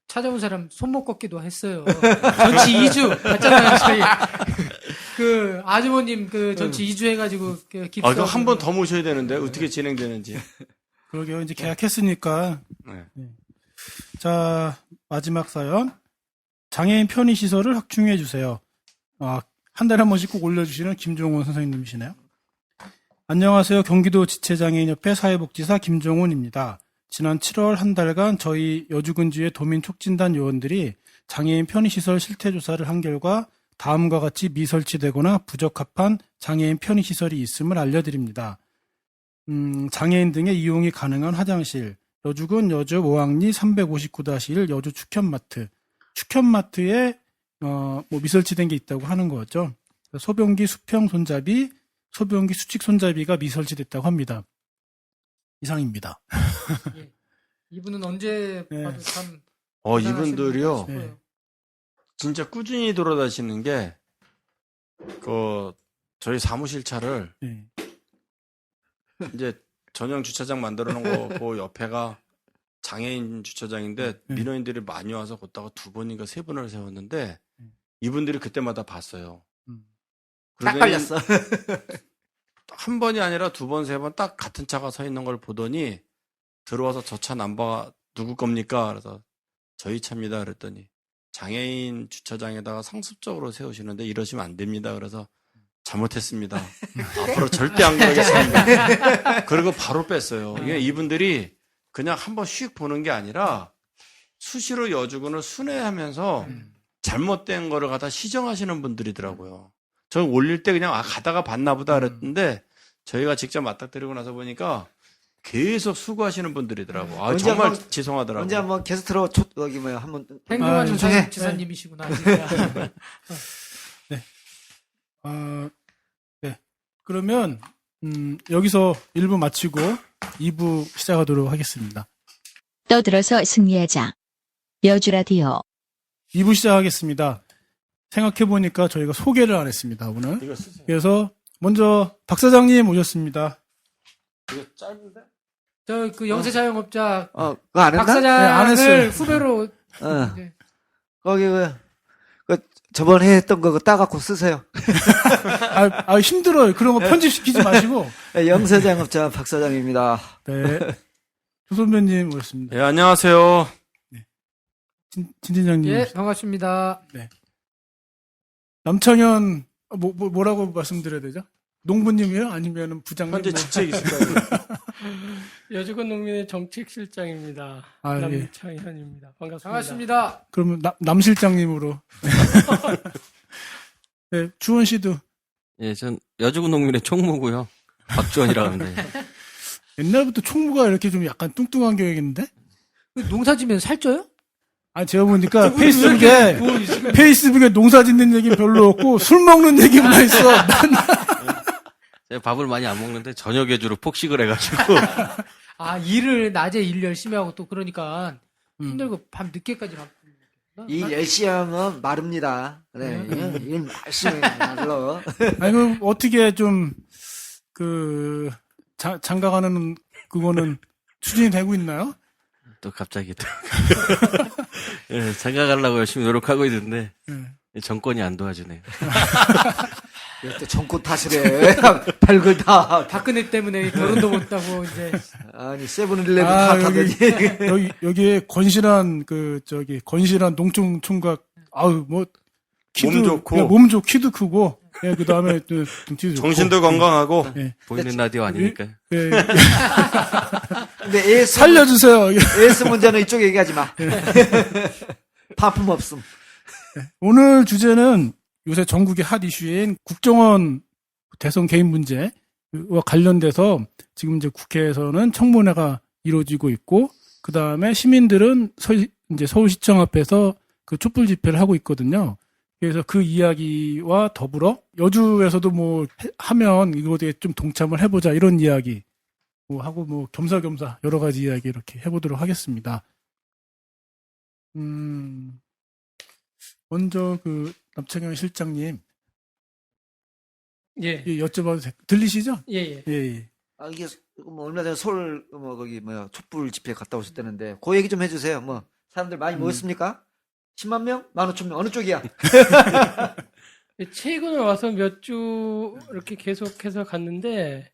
찾아온 사람 손목 꺾기도 했어요. 전치 2주 갔잖아요, 저희. 그 아주머님 그 전치 2주 해가지고 그 아, 이거 한 번 더 모셔야 되는데 어떻게 진행되는지. 그러게요. 이제 계약했으니까. 네. 자, 마지막 사연. 장애인 편의시설을 확충해 주세요. 한 달에 한 번씩 꼭 올려주시는 김종훈 선생님이시네요. 안녕하세요. 경기도 지체장애인협회 사회복지사 김종훈입니다. 지난 7월 한 달간 저희 여주군지회 도민촉진단 요원들이 장애인 편의시설 실태조사를 한 결과 다음과 같이 미설치되거나 부적합한 장애인 편의시설이 있음을 알려드립니다. 장애인 등의 이용이 가능한 화장실, 여주군 여주 5항리 359-1 여주 축현마트에 뭐 미설치된 게 있다고 하는 거죠. 소변기 수평 손잡이, 소변기 수직 손잡이가 미설치됐다고 합니다. 이상입니다. 예. 이분은 언제 네. 봐도 참 이분들이요. 대단하신 네. 진짜 꾸준히 돌아다니시는 게, 저희 사무실 차를, 네. 이제 전용 주차장 만들어 놓은 거, 그 옆에가 장애인 주차장인데, 네. 민원인들이 많이 와서 걷다가 두 번인가 세 번을 세웠는데, 이분들이 그때마다 봤어요. 딱 그러더니 걸렸어. 한 번이 아니라 두 번, 세 번 딱 같은 차가 서 있는 걸 보더니, 들어와서 저 차 남바 누구 겁니까? 그래서 저희 차입니다. 그랬더니, 장애인 주차장에다가 상습적으로 세우시는데 이러시면 안 됩니다. 그래서 잘못했습니다. 앞으로 절대 안 그러겠습니다. 그리고 바로 뺐어요. 이게 이분들이 그냥 한번 휙 보는 게 아니라 수시로 여주군을 순회하면서 잘못된 거를 갖다 시정하시는 분들이더라고요. 저 올릴 때 그냥 가다가 봤나 보다 그랬는데 저희가 직접 맞닥뜨리고 나서 보니까 계속 수고하시는 분들이더라고. 언제 정말 한번- 죄송하더라고요. 언제 한번 게스트로 여기 뭐야 한번 행동하는 요청해. 지사님이시구나. 진짜. 네. 그러면 여기서 1부 마치고 2부 시작하도록 하겠습니다. 떠들어서 승리하자. 여주라디오. 2부 시작하겠습니다. 생각해보니까 저희가 소개를 안 했습니다, 오늘. 이거 쓰세요. 그래서 먼저 박 사장님 오셨습니다. 이거 짧은데? 저 그 영세 자영업자 그거 안 박 했나? 네, 안 했어요. 사장을 후배로 어. 이제 거기 그 저번에 했던 거 따갖고 쓰세요. 힘들어요. 그런 거 편집시키지 마시고. 영세장업자 박 사장입니다. 네. 조 선배님 오셨습니다. 네, 안녕하세요. 진 팀장님. 예 반갑습니다. 남창현, 뭐라고 말씀드려야 되죠? 농부님이요? 아니면 부장님? 현재 뭐. 직책 있을까요? 여주군 농민의 정책실장입니다. 아, 예. 남창현입니다. 반갑습니다. 반갑습니다. 그러면 남 실장님으로. 네, 주원 씨도 예, 전 여주군 농민의 총무고요. 박주원이라고 합니다. 옛날부터 총무가 이렇게 좀 약간 뚱뚱한 경향인데? 농사 지면 살쪄요? 아, 제가 보니까 페이스북에 농사 짓는 얘기 별로 없고 술 먹는 얘기만 있어. 제가 밥을 많이 안 먹는데 저녁에 주로 폭식을 해가지고 아, 일을 낮에 일 열심히 하고 또 그러니까 음. 힘들고 밤 늦게까지 밥. 일 열심히 하면 마릅니다. 네, 일 열심히 말로. 아니, 그 어떻게 좀, 장가가는 그거는 추진이 되고 있나요? 또 갑자기 또 예, 장가 가려고 열심히 노력하고 있는데 정권이 안 도와주네요. 또 정권 탓을 해. 별걸 다. 박근혜 때문에 결혼도 못하고 이제 아니, 세븐일레븐 아, 탓하더니. 여기에 건실한 건실한 총각, 아우, 뭐, 몸 좋고. 예, 몸 좋고, 키도 크고, 예, 그 다음에 또 등치도 좋고. 정신도 건강하고. 예, 보이는 라디오 아니니까요. 예, 근데 AS 살려주세요. AS 문제는 이쪽 얘기하지 마. 파품 없음. 오늘 주제는 요새 전국의 핫 이슈인 국정원 대선 개입 문제와 관련돼서 지금 이제 국회에서는 청문회가 이루어지고 있고, 그 다음에 시민들은 이제 서울시청 앞에서 그 촛불 집회를 하고 있거든요. 그래서 그 이야기와 더불어 여주에서도 뭐 하면 이거에 좀 동참을 해보자 이런 이야기 뭐 하고 뭐 겸사겸사 여러 가지 이야기 이렇게 해보도록 하겠습니다. 먼저 그 남창현 실장님 예, 여쭤봐도 들리시죠? 예, 예. 예, 예. 아, 이게 뭐 얼마 전에 서울 거기 촛불 집회 갔다 오실 때는데 그 얘기 좀 해주세요. 뭐 사람들 많이 모였습니까? 10만 명? 15,000명? 어느 쪽이야? 최근에 와서 몇 주 이렇게 계속해서 갔는데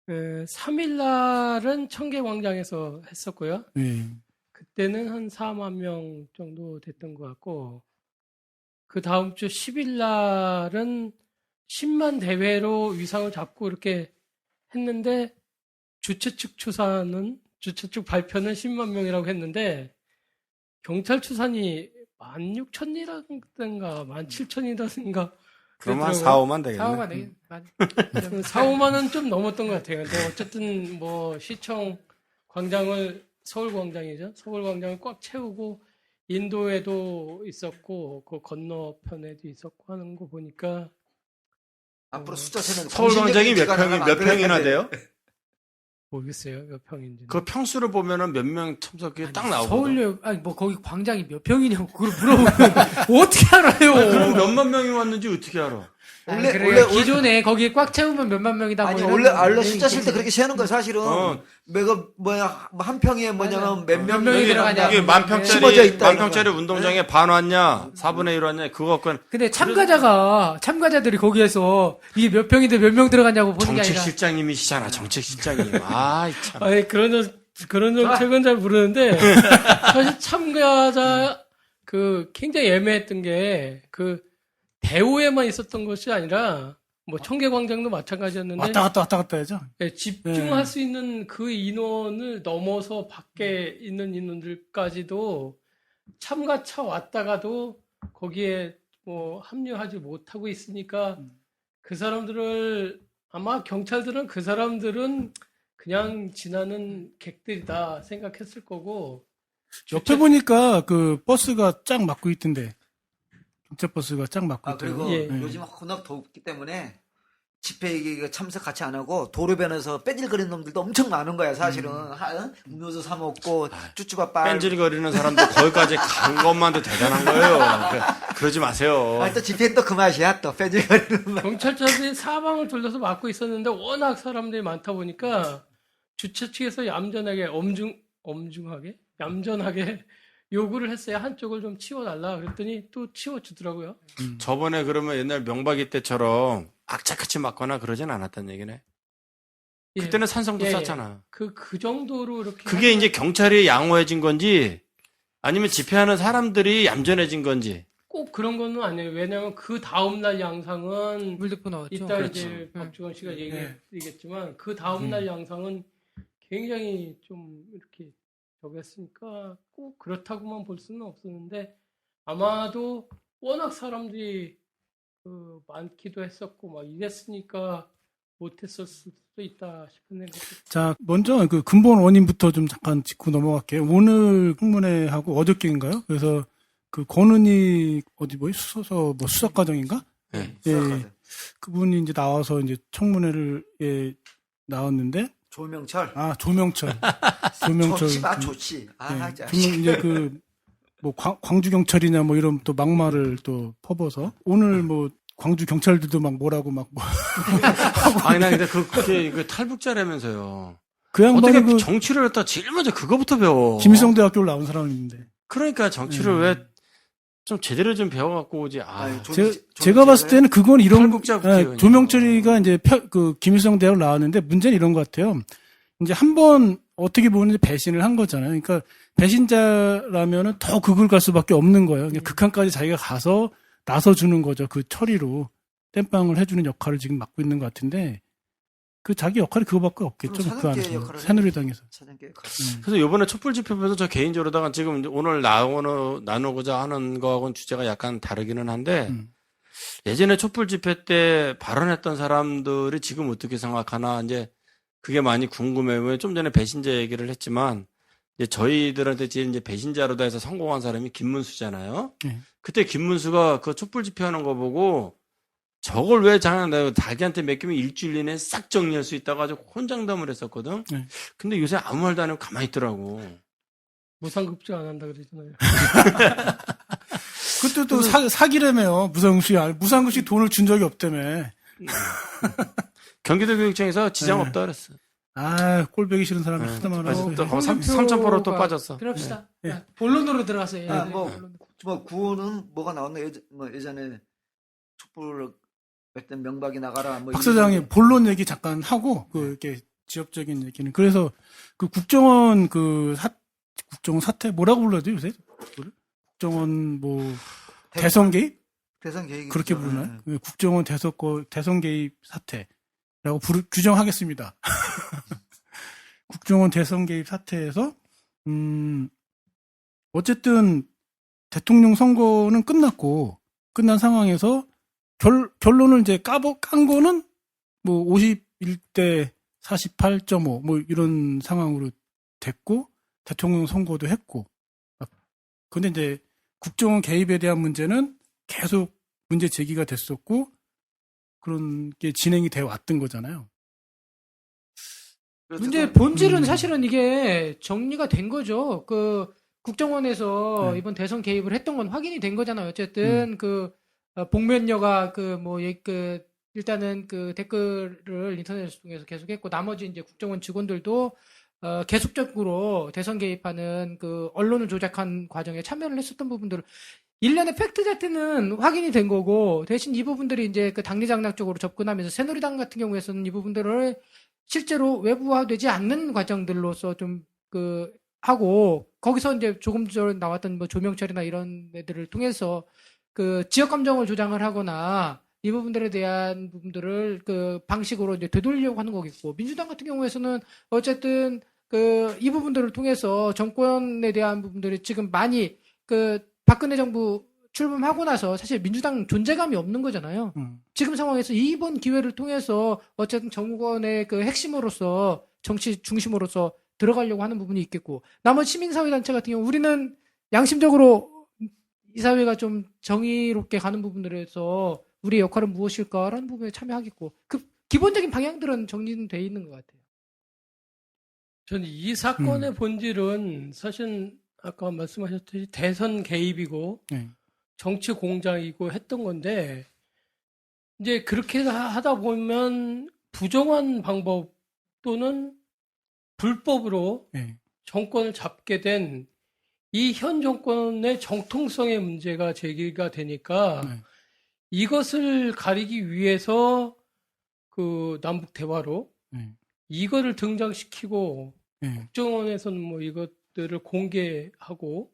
3일 날은 청계광장에서 했었고요. 예. 그때는 한 4만 명 정도 됐던 것 같고, 그 다음 주 10일 날은 10만 대회로 위상을 잡고 이렇게 했는데, 주최 측 발표는 10만 명이라고 했는데, 경찰 추산이 16,000이라든가 17,000이라든가 그럼 한 4, 5만 되겠네. 4호가 되게 4, 5만은 좀 넘었던 것 같아요. 근데 어쨌든 뭐 시청 광장을 서울광장이죠. 서울광장을 꽉 채우고 인도에도 있었고 그 건너편에도 있었고 하는 거 보니까 앞으로 숫자 세면 서울광장이 몇 공신력 평이, 몇 평이나 돼요? 모르겠어요. 몇 평인지. 그 평수를 보면은 몇 명 참석이 딱 나오거든. 서울역 아니 뭐 거기 광장이 몇 평이냐고 그걸 물어보면 어떻게 알아요? 그럼 몇만 명이 왔는지 어떻게 알아? 원래 기존에 거기에 꽉 채우면 몇만 명이다. 아니 뭐 원래 이런 숫자 셀 때 그렇게 세는 거야 사실은. 내가 한 평에 뭐냐면 몇 몇 명이 명이 들어가냐. 이게 심어져 있다, 만 평짜리 운동장에 반 왔냐, 4분의 1 왔냐, 그거 갖고는 근데 참가자들이 거기에서 이게 몇 평인데 몇 명 들어갔냐고 보는 게 아니라 정책실장님이시잖아, 정책실장님. 아, 참. 아니 그런 정책은 잘 모르는데 사실 참가자 굉장히 애매했던 게 대우에만 있었던 것이 아니라 뭐 청계광장도 마찬가지였는데 왔다 갔다 해죠. 네, 집중할 수 있는 그 인원을 넘어서 밖에 있는 인원들까지도 참가차 왔다가도 거기에 뭐 합류하지 못하고 있으니까 그 사람들을 아마 경찰들은 그 사람들은 그냥 지나는 객들이다 생각했을 거고 옆에 보니까 그 버스가 쫙 막고 있던데. 경찰 버스가 쫙 막고 아 그리고 있더라고요. 예. 요즘 워낙 덥기 때문에 집회 이게 참석 같이 안 하고 도로변에서 뺀질거리는 놈들도 엄청 많은 거야 사실은. 음료수 사 먹고 쭈쭈밥 빨. 뺀질거리는 사람도 거기까지 간 것만도 대단한 거예요. 그러지 마세요. 또 집회 또 그 맛이야 또 뺀질거리는 맛. 경찰차들이 사방을 둘러서 막고 있었는데 워낙 사람들이 많다 보니까 주최 측에서 얌전하게 얌전하게 요구를 했어요. 한쪽을 좀 치워달라. 그랬더니 또 치워주더라고요. 저번에 그러면 옛날 명박이 때처럼 악착같이 맞거나 그러진 않았단 얘기네. 예. 그때는 산성도 예, 예. 쌌잖아. 그 정도로 이렇게. 그게 이제 경찰이 양호해진 건지 아니면 집회하는 사람들이 얌전해진 건지. 꼭 그런 건 아니에요. 왜냐하면 그 다음날 양상은 물대포 나왔죠. 이따 그렇죠. 이제 네. 박주원 씨가 얘기했지만 그 다음날 양상은 굉장히 좀 이렇게 저기 했으니까 꼭 그렇다고만 볼 수는 없었는데 아마도 워낙 사람들이 많기도 했었고 막 이랬으니까 못했을 수도 있다 싶은 생각이. 자, 먼저 그 근본 원인부터 좀 잠깐 짚고 넘어갈게요. 오늘 청문회하고 어저께인가요? 그래서 그 권은희 수서 수사과정인가? 네. 예, 수사과정. 그분이 이제 나와서 이제 청문회를 나왔는데 조명철. 조명철. 좋지, 좋지. 네, 진짜. 이제 광주 경찰이냐 뭐 이런 또 막말을 또 퍼버서 오늘 뭐 광주 경찰들도 막 뭐라고 막 아니, 나 근데 그게 탈북자라면서요. 그 어떻게 양반이 정치를 했다 제일 먼저 그거부터 배워. 김일성 대학교를 나온 사람인데. 그러니까 정치를 왜 좀 제대로 좀 배워갖고 오지. 제가 봤을 때는 그건 이런 탈북자 국회의원이요. 조명철이가 이제 김일성 대학을 나왔는데 문제는 이런 것 같아요. 이제 한번 어떻게 보면 배신을 한 거잖아요. 그러니까 배신자라면은 더 극을 갈 수밖에 없는 거예요. 그러니까 극한까지 자기가 가서 나서주는 거죠. 그 처리로 땜빵을 해주는 역할을 지금 맡고 있는 것 같은데 그 자기 역할이 그거밖에 없겠죠. 그 안에서 새누리당에서. 사장계 역할. 그래서 이번에 촛불 집회에서 저 개인적으로다가 지금 이제 오늘 나누고자 하는 거하고는 주제가 약간 다르기는 한데 예전에 촛불 집회 때 발언했던 사람들이 지금 어떻게 생각하나 이제 그게 많이 궁금해요. 좀 전에 배신자 얘기를 했지만 이제 저희들한테 이제 배신자로다 해서 성공한 사람이 김문수잖아요. 그때 김문수가 그 촛불 집회하는 거 보고 저걸 왜 내가 자기한테 맡기면 일주일 이내에 싹 정리할 수 있다고 아주 혼장담을 했었거든. 근데 요새 아무 말도 안 하고 가만히 있더라고. 무상급제 안 한다 그러잖아요. 그것도 또 사기라며요. 무상급식 돈을 준 적이 없다며. 경기도교육청에서 지장 없다 그랬어. 꼴보기 싫은 사람이 하도 많아. 3,000%로 또 빠졌어. 그럽시다. 본론으로 들어갔어요. 구호는 뭐가 나왔나? 예전에 촛불 했던 명박이 나가라. 박 사장이 본론 얘기 잠깐 하고 이렇게 지역적인 얘기는 그래서 그 국정원 국정원 사태 뭐라고 불러야죠 요새? 국정원 대선 개입? 대선 개입 그렇게 부르나요? 국정원 대선 개입 사태라고 규정하겠습니다. 국정원 대선 개입 사태에서 어쨌든 대통령 선거는 끝난 상황에서 결론을 이제 깐 거는 51대 48.5 이런 상황으로 됐고 대통령 선거도 했고 근데 이제 국정원 개입에 대한 문제는 계속 문제 제기가 됐었고 그런 게 진행이 되어 왔던 거잖아요. 문제 본질은 사실은 이게 정리가 된 거죠. 국정원에서 이번 대선 개입을 했던 건 확인이 된 거잖아요. 어쨌든 복면녀가 일단은 댓글을 인터넷을 통해서 계속했고 나머지 이제 국정원 직원들도 계속적으로 대선 개입하는 언론을 조작한 과정에 참여를 했었던 부분들을 일련의 팩트 자체는 확인이 된 거고 대신 이 부분들이 이제 당리장nak 쪽으로 접근하면서 새누리당 같은 경우에서는 이 부분들을 실제로 외부화되지 않는 과정들로서 좀 하고 거기서 이제 조금 전에 나왔던 조명철이나 이런 애들을 통해서 지역 감정을 조장을 하거나 이 부분들에 대한 부분들을 방식으로 이제 되돌리려고 하는 거겠고 민주당 같은 경우에서는 어쨌든 이 부분들을 통해서 정권에 대한 부분들이 지금 많이 박근혜 정부 출범하고 나서 사실 민주당 존재감이 없는 거잖아요. 지금 상황에서 이번 기회를 통해서 어쨌든 정권의 핵심으로서 정치 중심으로서 들어가려고 하는 부분이 있겠고 나머지 시민사회단체 같은 경우 우리는 양심적으로 이 사회가 좀 정의롭게 가는 부분들에서 우리의 역할은 무엇일까라는 부분에 참여하겠고 기본적인 방향들은 정리는 돼 있는 것 같아요. 저는 이 사건의 본질은 사실 아까 말씀하셨듯이 대선 개입이고 정치 공작이고 했던 건데 이제 그렇게 하다 보면 부정한 방법 또는 불법으로 정권을 잡게 된 이 현 정권의 정통성의 문제가 제기가 되니까 이것을 가리기 위해서 남북 대화로 이거를 등장시키고 국정원에서는 이것들을 공개하고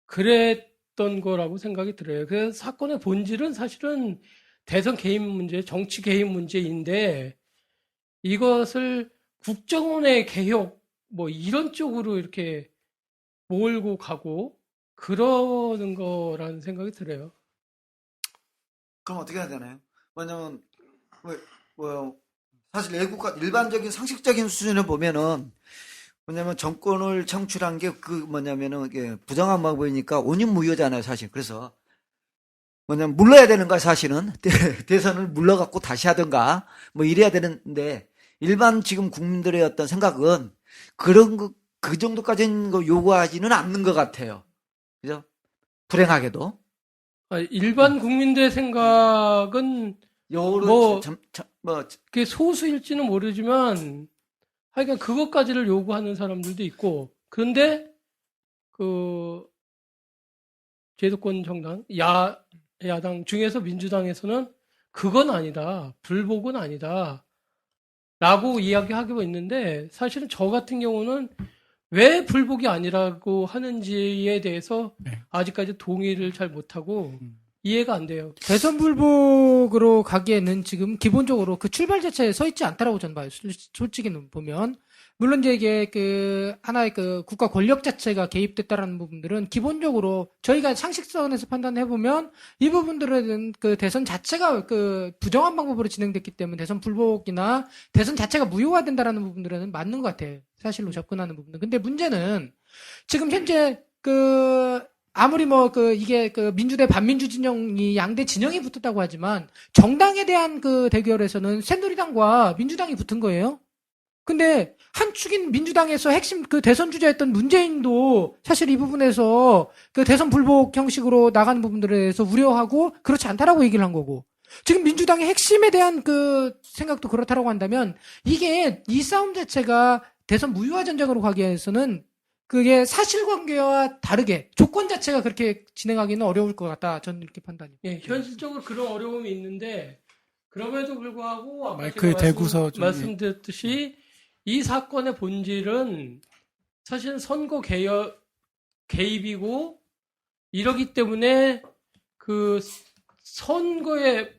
그랬던 거라고 생각이 들어요. 그래서 사건의 본질은 사실은 대선 개입 문제, 정치 개입 문제인데 이것을 국정원의 개혁 이런 쪽으로 이렇게 몰고 가고 그러는 거라는 생각이 들어요. 그럼 어떻게 해야 되나요? 뭐냐면 사실 애국가 일반적인 상식적인 수준을 보면은 뭐냐면 정권을 창출한 게 그 뭐냐면은 이게 부정한 방법이니까 온윤무효잖아요, 사실. 그래서 뭐냐면 물러야 되는 거야, 사실은. 대선을 물러갖고 다시 하든가 뭐 이래야 되는데 일반 지금 국민들의 어떤 생각은 그런 거 그 정도까지는 거 요구하지는 않는 것 같아요. 그죠? 불행하게도. 일반 국민들의 생각은 요를 뭐- 뭐 그게 소수일지는 모르지만 하여간 그것까지를 요구하는 사람들도 있고 그런데 그 제도권 정당 야당 중에서 민주당에서는 그건 아니다. 불복은 아니다. 라고 이야기하고 있는데 사실은 저 같은 경우는 왜 불복이 아니라고 하는지에 대해서 네. 아직까지 동의를 잘 못하고 이해가 안 돼요. 대선 불복으로 가기에는 지금 기본적으로 그 출발 자체에 서 있지 않다라고 저는 봐요. 솔직히는 보면. 물론 이제 이게 그 하나의 그 국가 권력 자체가 개입됐다라는 부분들은 기본적으로 저희가 상식선에서 판단해 보면 이 부분들은 그 대선 자체가 그 부정한 방법으로 진행됐기 때문에 대선 불복이나 대선 자체가 무효가 된다라는 부분들은 맞는 것 같아요. 사실로 접근하는 부분은. 근데 문제는 지금 현재 그 아무리 뭐 그 이게 그 민주대 반민주 진영이 양대 진영이 붙었다고 하지만 정당에 대한 그 대결에서는 새누리당과 민주당이 붙은 거예요. 근데 한 축인 민주당에서 핵심 그 대선 주자였던 문재인도 사실 이 부분에서 그 대선 불복 형식으로 나가는 부분들에 대해서 우려하고 그렇지 않다라고 얘기를 한 거고 지금 민주당의 핵심에 대한 그 생각도 그렇다라고 한다면 이게 이 싸움 자체가 대선 무효화 전쟁으로 가기 위해서는 그게 사실관계와 다르게 조건 자체가 그렇게 진행하기는 어려울 것 같다. 저는 이렇게 판단해요. 예, 현실적으로 그런 어려움이 있는데 그럼에도 불구하고 아까 마이크에 제가 대고서 좀, 말씀드렸듯이 이 사건의 본질은 사실은 선거 개입이고 이러기 때문에 그 선거에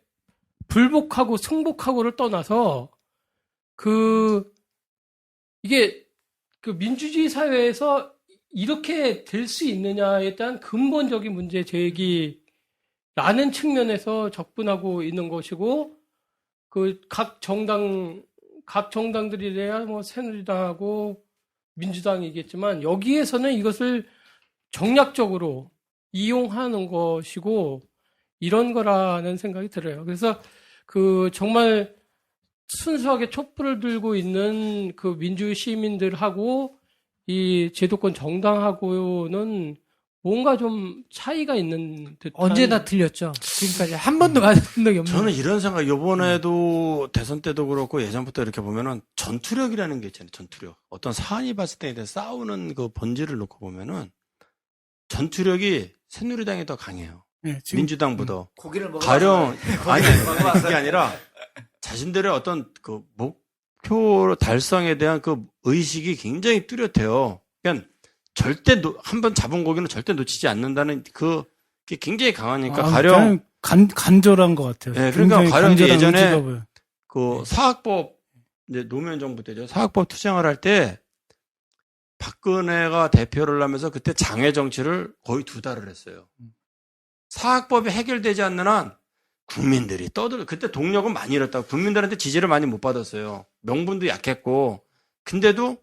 불복하고 승복하고를 떠나서 그 이게 그 민주주의 사회에서 이렇게 될 수 있느냐에 대한 근본적인 문제 제기라는 측면에서 접근하고 있는 것이고 그 각 정당들이래야 뭐 새누리당하고 민주당이겠지만 여기에서는 이것을 정략적으로 이용하는 것이고 이런 거라는 생각이 들어요. 그래서 그 정말 순수하게 촛불을 들고 있는 그 민주 시민들하고 이 제도권 정당하고는 뭔가 좀 차이가 있는 듯한. 언제나 틀렸죠. 지금까지 한 번도 맞은 적이 없는. 저는 이런 생각, 요번에도 대선 때도 그렇고 예전부터 이렇게 보면은 전투력이라는 게 있잖아요. 전투력. 어떤 사안이 봤을 때 싸우는 그 본질을 놓고 보면은 전투력이 새누리당이 더 강해요. 네, 지금 민주당보다. 고기를 먹어. 가령, 아니, 그게 아니라 자신들의 어떤 그 목표 달성에 대한 그 의식이 굉장히 뚜렷해요. 그러니까 절대 한번 잡은 고기는 절대 놓치지 않는다는 그게 굉장히 강하니까 가령 간절한 것 같아요. 네, 그러니까 굉장히 가령 간절한 예전에 의지가 보여요. 그 사학법 이제 노무현 정부 때죠. 사학법 투쟁을 할 때 박근혜가 대표를 하면서 그때 장애 정치를 거의 2달을 했어요. 사학법이 해결되지 않는 한 국민들이 그때 동력은 많이 잃었다고 국민들한테 지지를 많이 못 받았어요. 명분도 약했고 근데도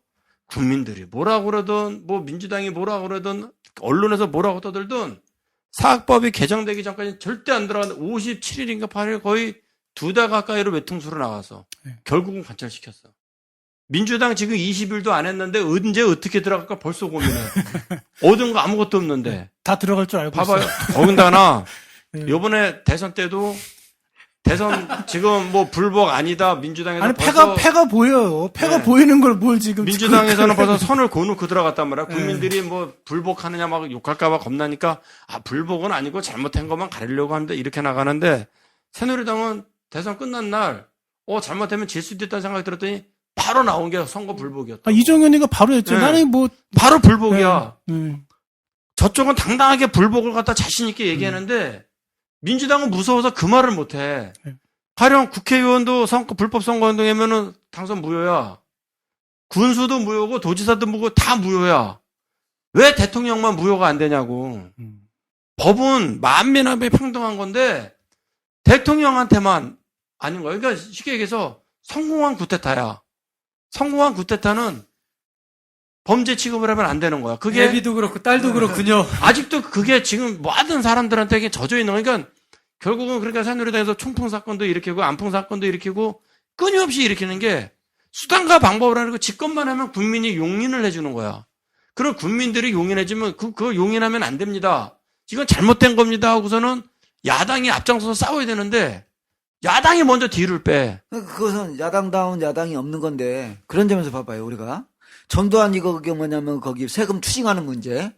국민들이 뭐라고 그러든 뭐 민주당이 뭐라고 그러든 언론에서 뭐라고 떠들든 사학법이 개정되기 전까지 절대 안 들어갔는데 57일인가 8일 거의 2달 가까이로 외통수로 나가서 결국은 관철시켰어. 민주당 지금 20일도 안 했는데 언제 어떻게 들어갈까 벌써 고민해. 얻은 거 아무것도 없는데. 다 들어갈 줄 알고 봐봐요. 있어요. 더군다나 네. 요번에 대선 때도 대선 지금 뭐 불복 아니다 민주당에서 아니 벌써 패가 보여요. 패가 네. 보이는 걸 뭘 지금 민주당에서는 벌써 선을 거놓고 들어갔단 말이야. 국민들이 뭐 불복하느냐 막 욕할까봐 겁나니까 불복은 아니고 잘못한 것만 가리려고 합니다. 이렇게 나가는데 새누리당은 대선 끝난 날 잘못하면 질 수도 있다는 생각이 들었더니 바로 나온 게 선거 불복이었다. 이정현이가 바로 했죠. 네. 나는 뭐 바로 불복이야. 네. 저쪽은 당당하게 불복을 갖다 자신 있게 얘기하는데 민주당은 무서워서 그 말을 못해. 가령 국회의원도 불법 선거운동하면은 당선 무효야. 군수도 무효고 도지사도 무효고 다 무효야. 왜 대통령만 무효가 안 되냐고. 법은 만민함이 평등한 건데 대통령한테만 아닌 거예요. 그러니까 쉽게 얘기해서 성공한 쿠데타야. 성공한 쿠데타는 범죄 취급을 하면 안 되는 거야. 그게 애비도 그렇고 딸도 그렇군요. 아직도 그게 지금 모든 사람들한테 이게 젖어 있는 거니까 그러니까 결국은 그러니까 새누리당에서 총풍 사건도 일으키고 안풍 사건도 일으키고 끊임없이 일으키는 게 수단과 방법을 하는 거 집권만 하면 국민이 용인을 해주는 거야. 그럼 국민들이 용인해주면 그거 용인하면 안 됩니다. 이건 잘못된 겁니다 하고서는 야당이 앞장서서 싸워야 되는데 야당이 먼저 뒤를 빼. 그것은 야당다운 야당이 없는 건데 그런 점에서 봐봐요 우리가 전두환 이거 그게 뭐냐면 거기 세금 추징하는 문제.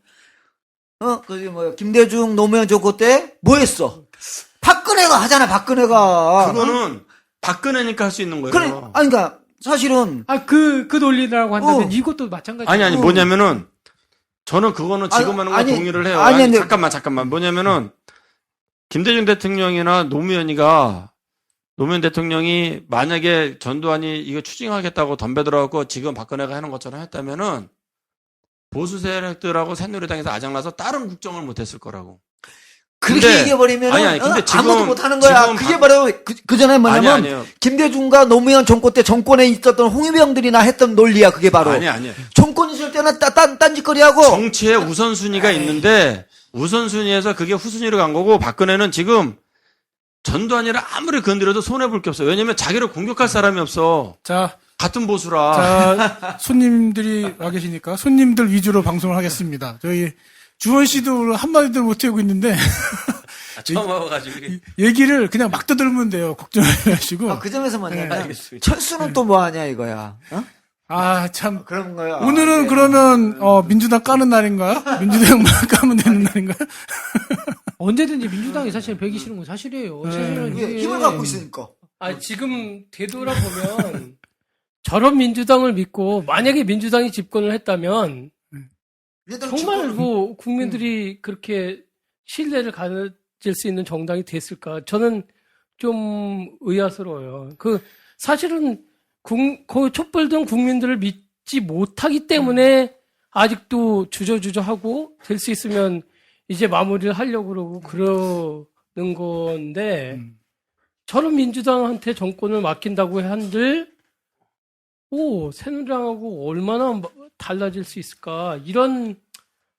거기 뭐 김대중 노무현 정부 때 뭐 했어? 박근혜가 하잖아 박근혜가. 그거는 박근혜니까 할 수 있는 거예요. 그래 아니 그러니까 사실은 그 논리라고 한다면 이것도 마찬가지예요. 아니 뭐냐면은 저는 그거는 지금 하는 거 아니, 동의를 해요. 아니, 근데- 잠깐만 뭐냐면은 김대중 대통령이나 노무현 대통령이 만약에 전두환이 이거 추징하겠다고 덤벼들어갖고 지금 박근혜가 하는 것처럼 했다면은 보수 세력들하고 새누리당에서 아장나서 다른 국정을 못했을 거라고. 그렇게 근데- 얘기해버리면 아니, 근데 지금- 아무것도 못하는 거야. 지금 그게 바로 그 전에 뭐냐면 아니에요. 김대중과 노무현 정권 때 정권에 있었던 홍위병들이나 했던 논리야. 그게 바로 아니에요. 정권 있을 때는 딴짓거리하고 정치의 우선순위가 있는데 우선순위에서 그게 후순위로 간 거고 박근혜는 지금 전두환이를 아무리 건드려도 손해볼 게 없어요. 왜냐면 자기를 공격할 사람이 없어. 자, 같은 보수라. 자, 손님들이 와 계시니까 손님들 위주로 방송을 하겠습니다. 저희 주원 씨도 한마디도 못하고 있는데 처음 와가지고. 얘기를 그냥 막 떠들면 돼요. 걱정하지 마시고. 그 점에서 뭐냐면 알겠습니다. 철수는 또 뭐 하냐 이거야. 아, 참. 그런 거야. 오늘은 네. 그러면 민주당 까는 날인가요? 민주당만 까면 되는 날인가요? 언제든지 민주당이 사실 배기 싫은 건 사실이에요. 사실은 이게 이게 힘을 갖고 있으니까. 지금 되돌아보면 저런 민주당을 믿고 만약에 민주당이 집권을 했다면 정말 뭐 국민들이 그렇게 신뢰를 가질 수 있는 정당이 됐을까? 저는 좀 의아스러워요. 사실은 그 촛불등 국민들을 믿지 못하기 때문에 아직도 주저주저하고 될 수 있으면 이제 마무리를 하려고 그러는 건데 저런 민주당한테 정권을 맡긴다고 한들 새누리당하고 얼마나 달라질 수 있을까 이런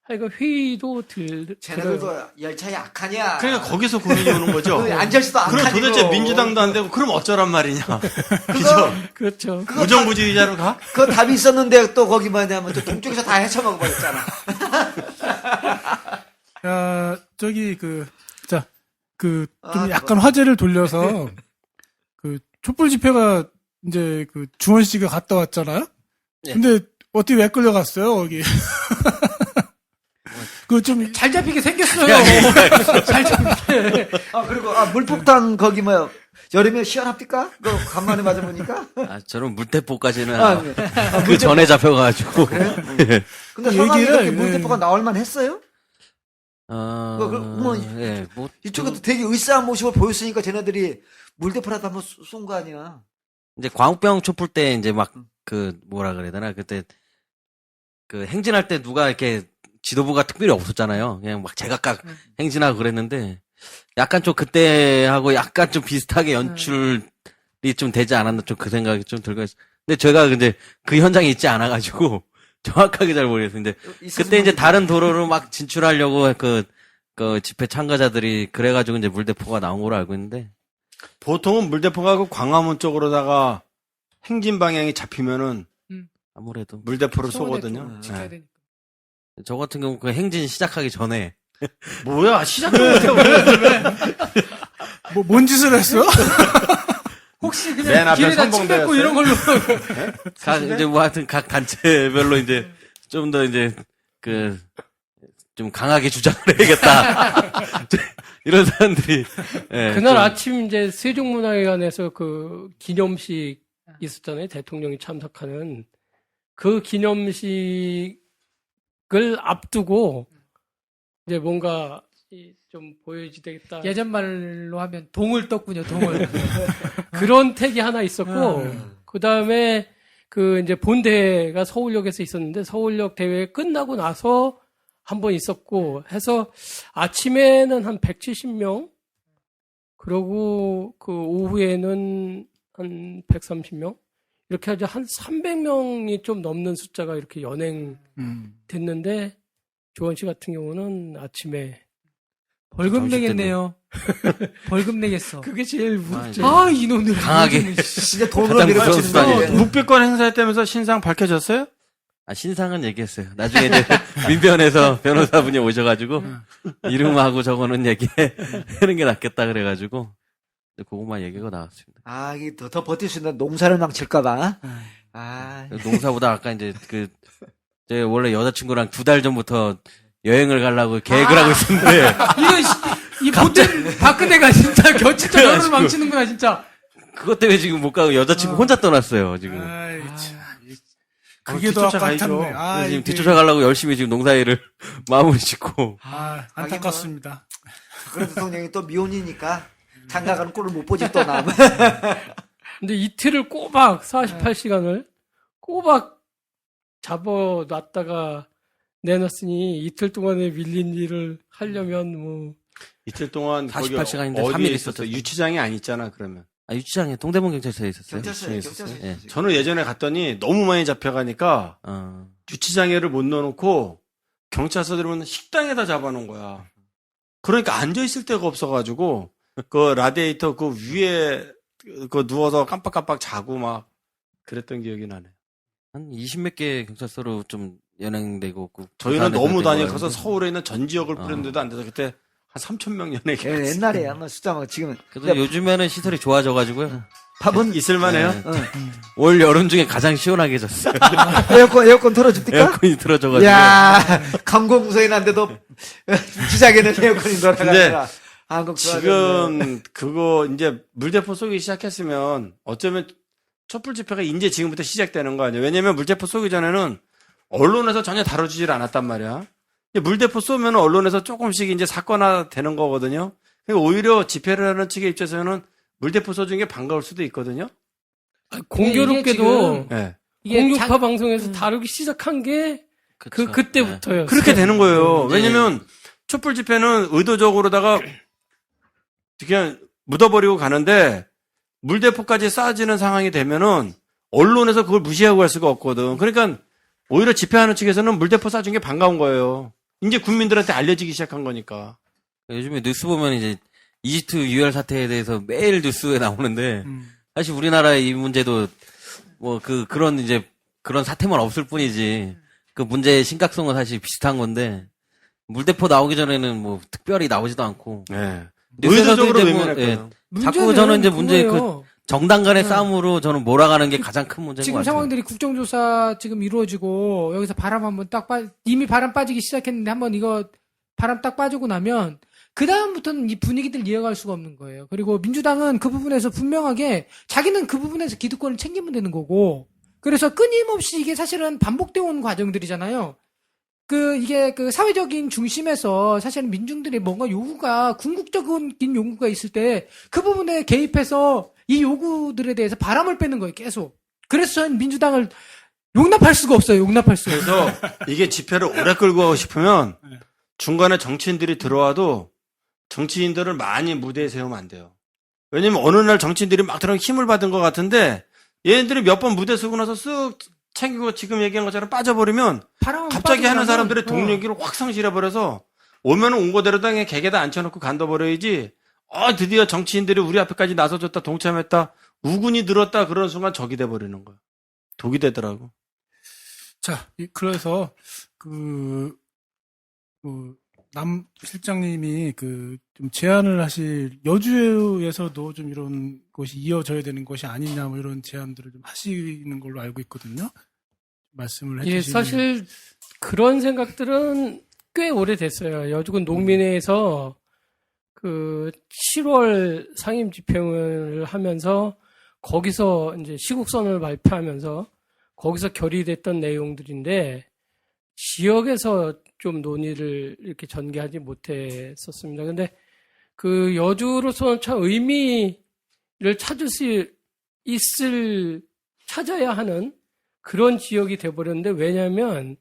하여간 회의도 들어요. 쟤네들도 열차에 악하냐. 그러니까 거기서 고민이 오는 거죠. 안철수도 그럼 악하니까. 도대체 민주당도 안 되고 그럼 어쩌란 말이냐. 그죠? 그렇죠. 무정부주의자로 가? 그 답이 있었는데 또 거기 뭐냐면 또 동쪽에서 다 헤쳐먹어 버렸잖아. 좀 약간 화제를 돌려서, 촛불 집회가 이제 주원 씨가 갔다 왔잖아요? 예. 근데 어떻게 왜 끌려갔어요, 거기? 잘 잡히게 생겼어요. 잘 잡히게. 그리고 물폭탄 거기 여름에 시원합니까? 그거 간만에 맞아보니까. 저런 물대포까지는 네. 그 전에 잡혀가지고. 근데 상황이 이렇게 물대포가 나올만 했어요? 이쪽에도 되게 의사한 모습을 보였으니까 쟤네들이 물대포라도 한번 쏜 거 아니야. 이제 광우병 촛불 때 이제 뭐라 그래야 되나 그때 행진할 때 누가 이렇게 지도부가 특별히 없었잖아요. 그냥 막 제각각 행진하고 그랬는데 약간 좀 그때하고 약간 좀 비슷하게 연출이 좀 되지 않았나 좀 그 생각이 좀 들고 있어요. 근데 제가 근데 그 현장에 있지 않아가지고 정확하게 잘 모르겠어요. 근데 그때 이제 다른 도로로 막 진출하려고 그 집회 참가자들이 그래가지고 이제 물대포가 나온 걸로 알고 있는데 보통은 물대포가 그 광화문 쪽으로다가 행진 방향이 잡히면은 아무래도 물대포를 쏘거든요. 지켜야 되니까. 저 같은 경우 그 행진 시작하기 전에 뭐야, 시작도 못해. 뭔 짓을 했어? 혹시 맨 그냥 앞에 길에다 침 선봉대였어요? 뱉고 이런 걸로. 이제 뭐 하여튼 각 단체별로 이제 좀 더 이제 좀 강하게 주장을 해야겠다. 이런 사람들이. 예, 그날 좀 아침 이제 세종문화회관에서 기념식 있었잖아요. 대통령이 참석하는 그 기념식을 앞두고 이제 뭔가 좀 보여야지 되겠다. 예전 말로 하면 동을 떴군요, 동을. 그런 택이 하나 있었고, 그 다음에 이제 본대회가 서울역에서 있었는데, 서울역 대회 끝나고 나서 한 번 있었고, 해서 아침에는 한 170명? 그러고 그 오후에는 한 130명? 이렇게 하자 한 300명이 좀 넘는 숫자가 이렇게 연행됐는데 조원 씨 같은 경우는 아침에 벌금 정식 내겠네요. 벌금 내겠어. 그게 제일 무섭죠. 아, 이놈들. 강하게. 진짜 돈으로 가장 밀어치는 무서운 수단이에요. 거. 묵비권 행사했다면서 신상 밝혀졌어요? 아, 신상은 얘기했어요. 나중에 이제 민변에서 변호사분이 오셔가지고 이름하고 저거는 얘기하는 게 낫겠다 그래가지고 그것만 얘기가 나왔습니다. 아, 이게 더 버틸 수 있는 농사를 망칠까봐. 아, 농사보다 아까 이제 제 원래 여자친구랑 2달 전부터 여행을 가려고 계획을 하고 있었는데 이 보태 박근혜가 진짜 곁치도 너를 그래가지고. 망치는구나, 진짜. 그것 때문에 지금 못 가고 여자친구 혼자 떠났어요 지금. 아이, 참. 그럼 그게 더 뒤쫓아가야죠. 아깝네. 아, 그래서 지금 이게- 뒤쫓아가려고 열심히 지금 농사일을 마무리 짓고. 아, 안타깝습니다. 그런 대통령이 또 미혼이니까 장가가는 꼴을 못 보지 또 남. 근데 이틀을 꼬박 48시간을 꼬박 잡아놨다가 내놨으니 이틀 동안에 밀린 일을 하려면 뭐 이틀 동안 거기 48시간 인데 어디에 3일 있었어? 있었죠. 유치장이 아니잖아 그러면. 아, 유치장에 동대문 경찰서에 있었어요. 경찰서에 있었어요? 경찰서에 예. 있었어요. 저는 예전에 갔더니 너무 많이 잡혀가니까 유치장에를 못 넣어놓고 경찰서 들으면 식당에다 잡아놓은 거야. 그러니까 앉아있을 데가 없어가지고 그 라디에이터 그 위에 그 누워서 깜빡깜빡 자고 막 그랬던 기억이 나네. 한 20몇 개 경찰서로 좀 연행되고 그 저희는 부산에 너무 그랬던 다녀서 거였는데. 서울에 있는 전 지역을 뿌렸는데도 안 돼서 그때 한 3,000명 연예계. 예, 옛날에 아마 숫자 막 지금 그래도 요즘에는 시설이 좋아져가지고요. 밥은 있을만해요. 네. 올 여름 중에 가장 시원하게 졌어요. 에어컨 틀어줍니까? 에어컨이 틀어져가지고. 야, 강공구석에 난데도 주작에는 에어컨이 돌아가더라. 한국 지금 그거 이제 물대포 쏘기 시작했으면 어쩌면 촛불 집회가 이제 지금부터 시작되는 거 아니에요? 왜냐면 물대포 쏘기 전에는 언론에서 전혀 다뤄주질 않았단 말이야. 물대포 쏘면 언론에서 조금씩 이제 사건화 되는 거거든요. 그러니까 오히려 집회를 하는 측의 입장에서는 물대포 쏘준 게 반가울 수도 있거든요. 공교롭게도 네. 이게 공유파 방송에서 다루기 시작한 게 그쵸. 그때부터요. 그렇게 되는 거예요. 네. 왜냐면 촛불 집회는 의도적으로다가 그냥 묻어버리고 가는데 물대포까지 쏴지는 상황이 되면은 언론에서 그걸 무시하고 갈 수가 없거든. 그러니까 오히려 집회하는 측에서는 물대포 쏴준 게 반가운 거예요. 이제 국민들한테 알려지기 시작한 거니까. 요즘에 뉴스 보면 이제 이집트 유혈 사태에 대해서 매일 뉴스에 나오는데 사실 우리나라의 이 문제도 뭐 그런 이제 그런 사태만 없을 뿐이지 그 문제의 심각성은 사실 비슷한 건데 물대포 나오기 전에는 뭐 특별히 나오지도 않고 네. 뉴스에서도 의도적으로 이제 뭐, 외면했거든. 자꾸 저는 이제 문제 그거예요. 정당 간의 싸움으로 저는 몰아가는 게 가장 큰 문제인 것 지금 같아요. 상황들이 국정조사 지금 이루어지고 여기서 바람 한번 이미 바람 빠지기 시작했는데 한번 이거 바람 딱 빠지고 나면 그 다음부터는 이 분위기들 이어갈 수가 없는 거예요. 그리고 민주당은 그 부분에서 분명하게 자기는 그 부분에서 기득권을 챙기면 되는 거고 그래서 끊임없이 이게 사실은 반복되어 온 과정들이잖아요. 이게 사회적인 중심에서 사실은 민중들이 뭔가 요구가 궁극적인 요구가 있을 때 그 부분에 개입해서 이 요구들에 대해서 바람을 빼는 거예요, 계속. 그래서 저는 민주당을 용납할 수가 없어요, 용납할 수가. 그래서 이게 집회를 오래 끌고 가고 싶으면 중간에 정치인들이 들어와도 정치인들을 많이 무대에 세우면 안 돼요. 왜냐면 어느 날 정치인들이 막 들어가면 힘을 받은 것 같은데 얘네들이 몇 번 무대 서고 나서 쓱 챙기고 지금 얘기한 것처럼 빠져버리면 갑자기 하는 사람들의 동력기를 확 상실해버려서 오면은 온 거대로 당에 개개다 앉혀놓고 간둬버려야지 드디어 정치인들이 우리 앞에까지 나서줬다 동참했다 우군이 늘었다 그런 순간 적이 돼버리는 거야. 독이 되더라고. 자, 그래서 남 실장님이 좀 제안을 하실 여주에서도 좀 이런 것이 이어져야 되는 것이 아니냐 뭐 이런 제안들을 좀 하시는 걸로 알고 있거든요. 말씀을 해주시면. 예, 사실 그런 생각들은 꽤 오래됐어요. 여주군 농민회에서 7월 상임 집행을 하면서 거기서 이제 시국선을 발표하면서 거기서 결의됐던 내용들인데 지역에서 좀 논의를 이렇게 전개하지 못했었습니다. 근데 여주로서는 참 의미를 찾아야 하는 그런 지역이 돼버렸는데 왜냐하면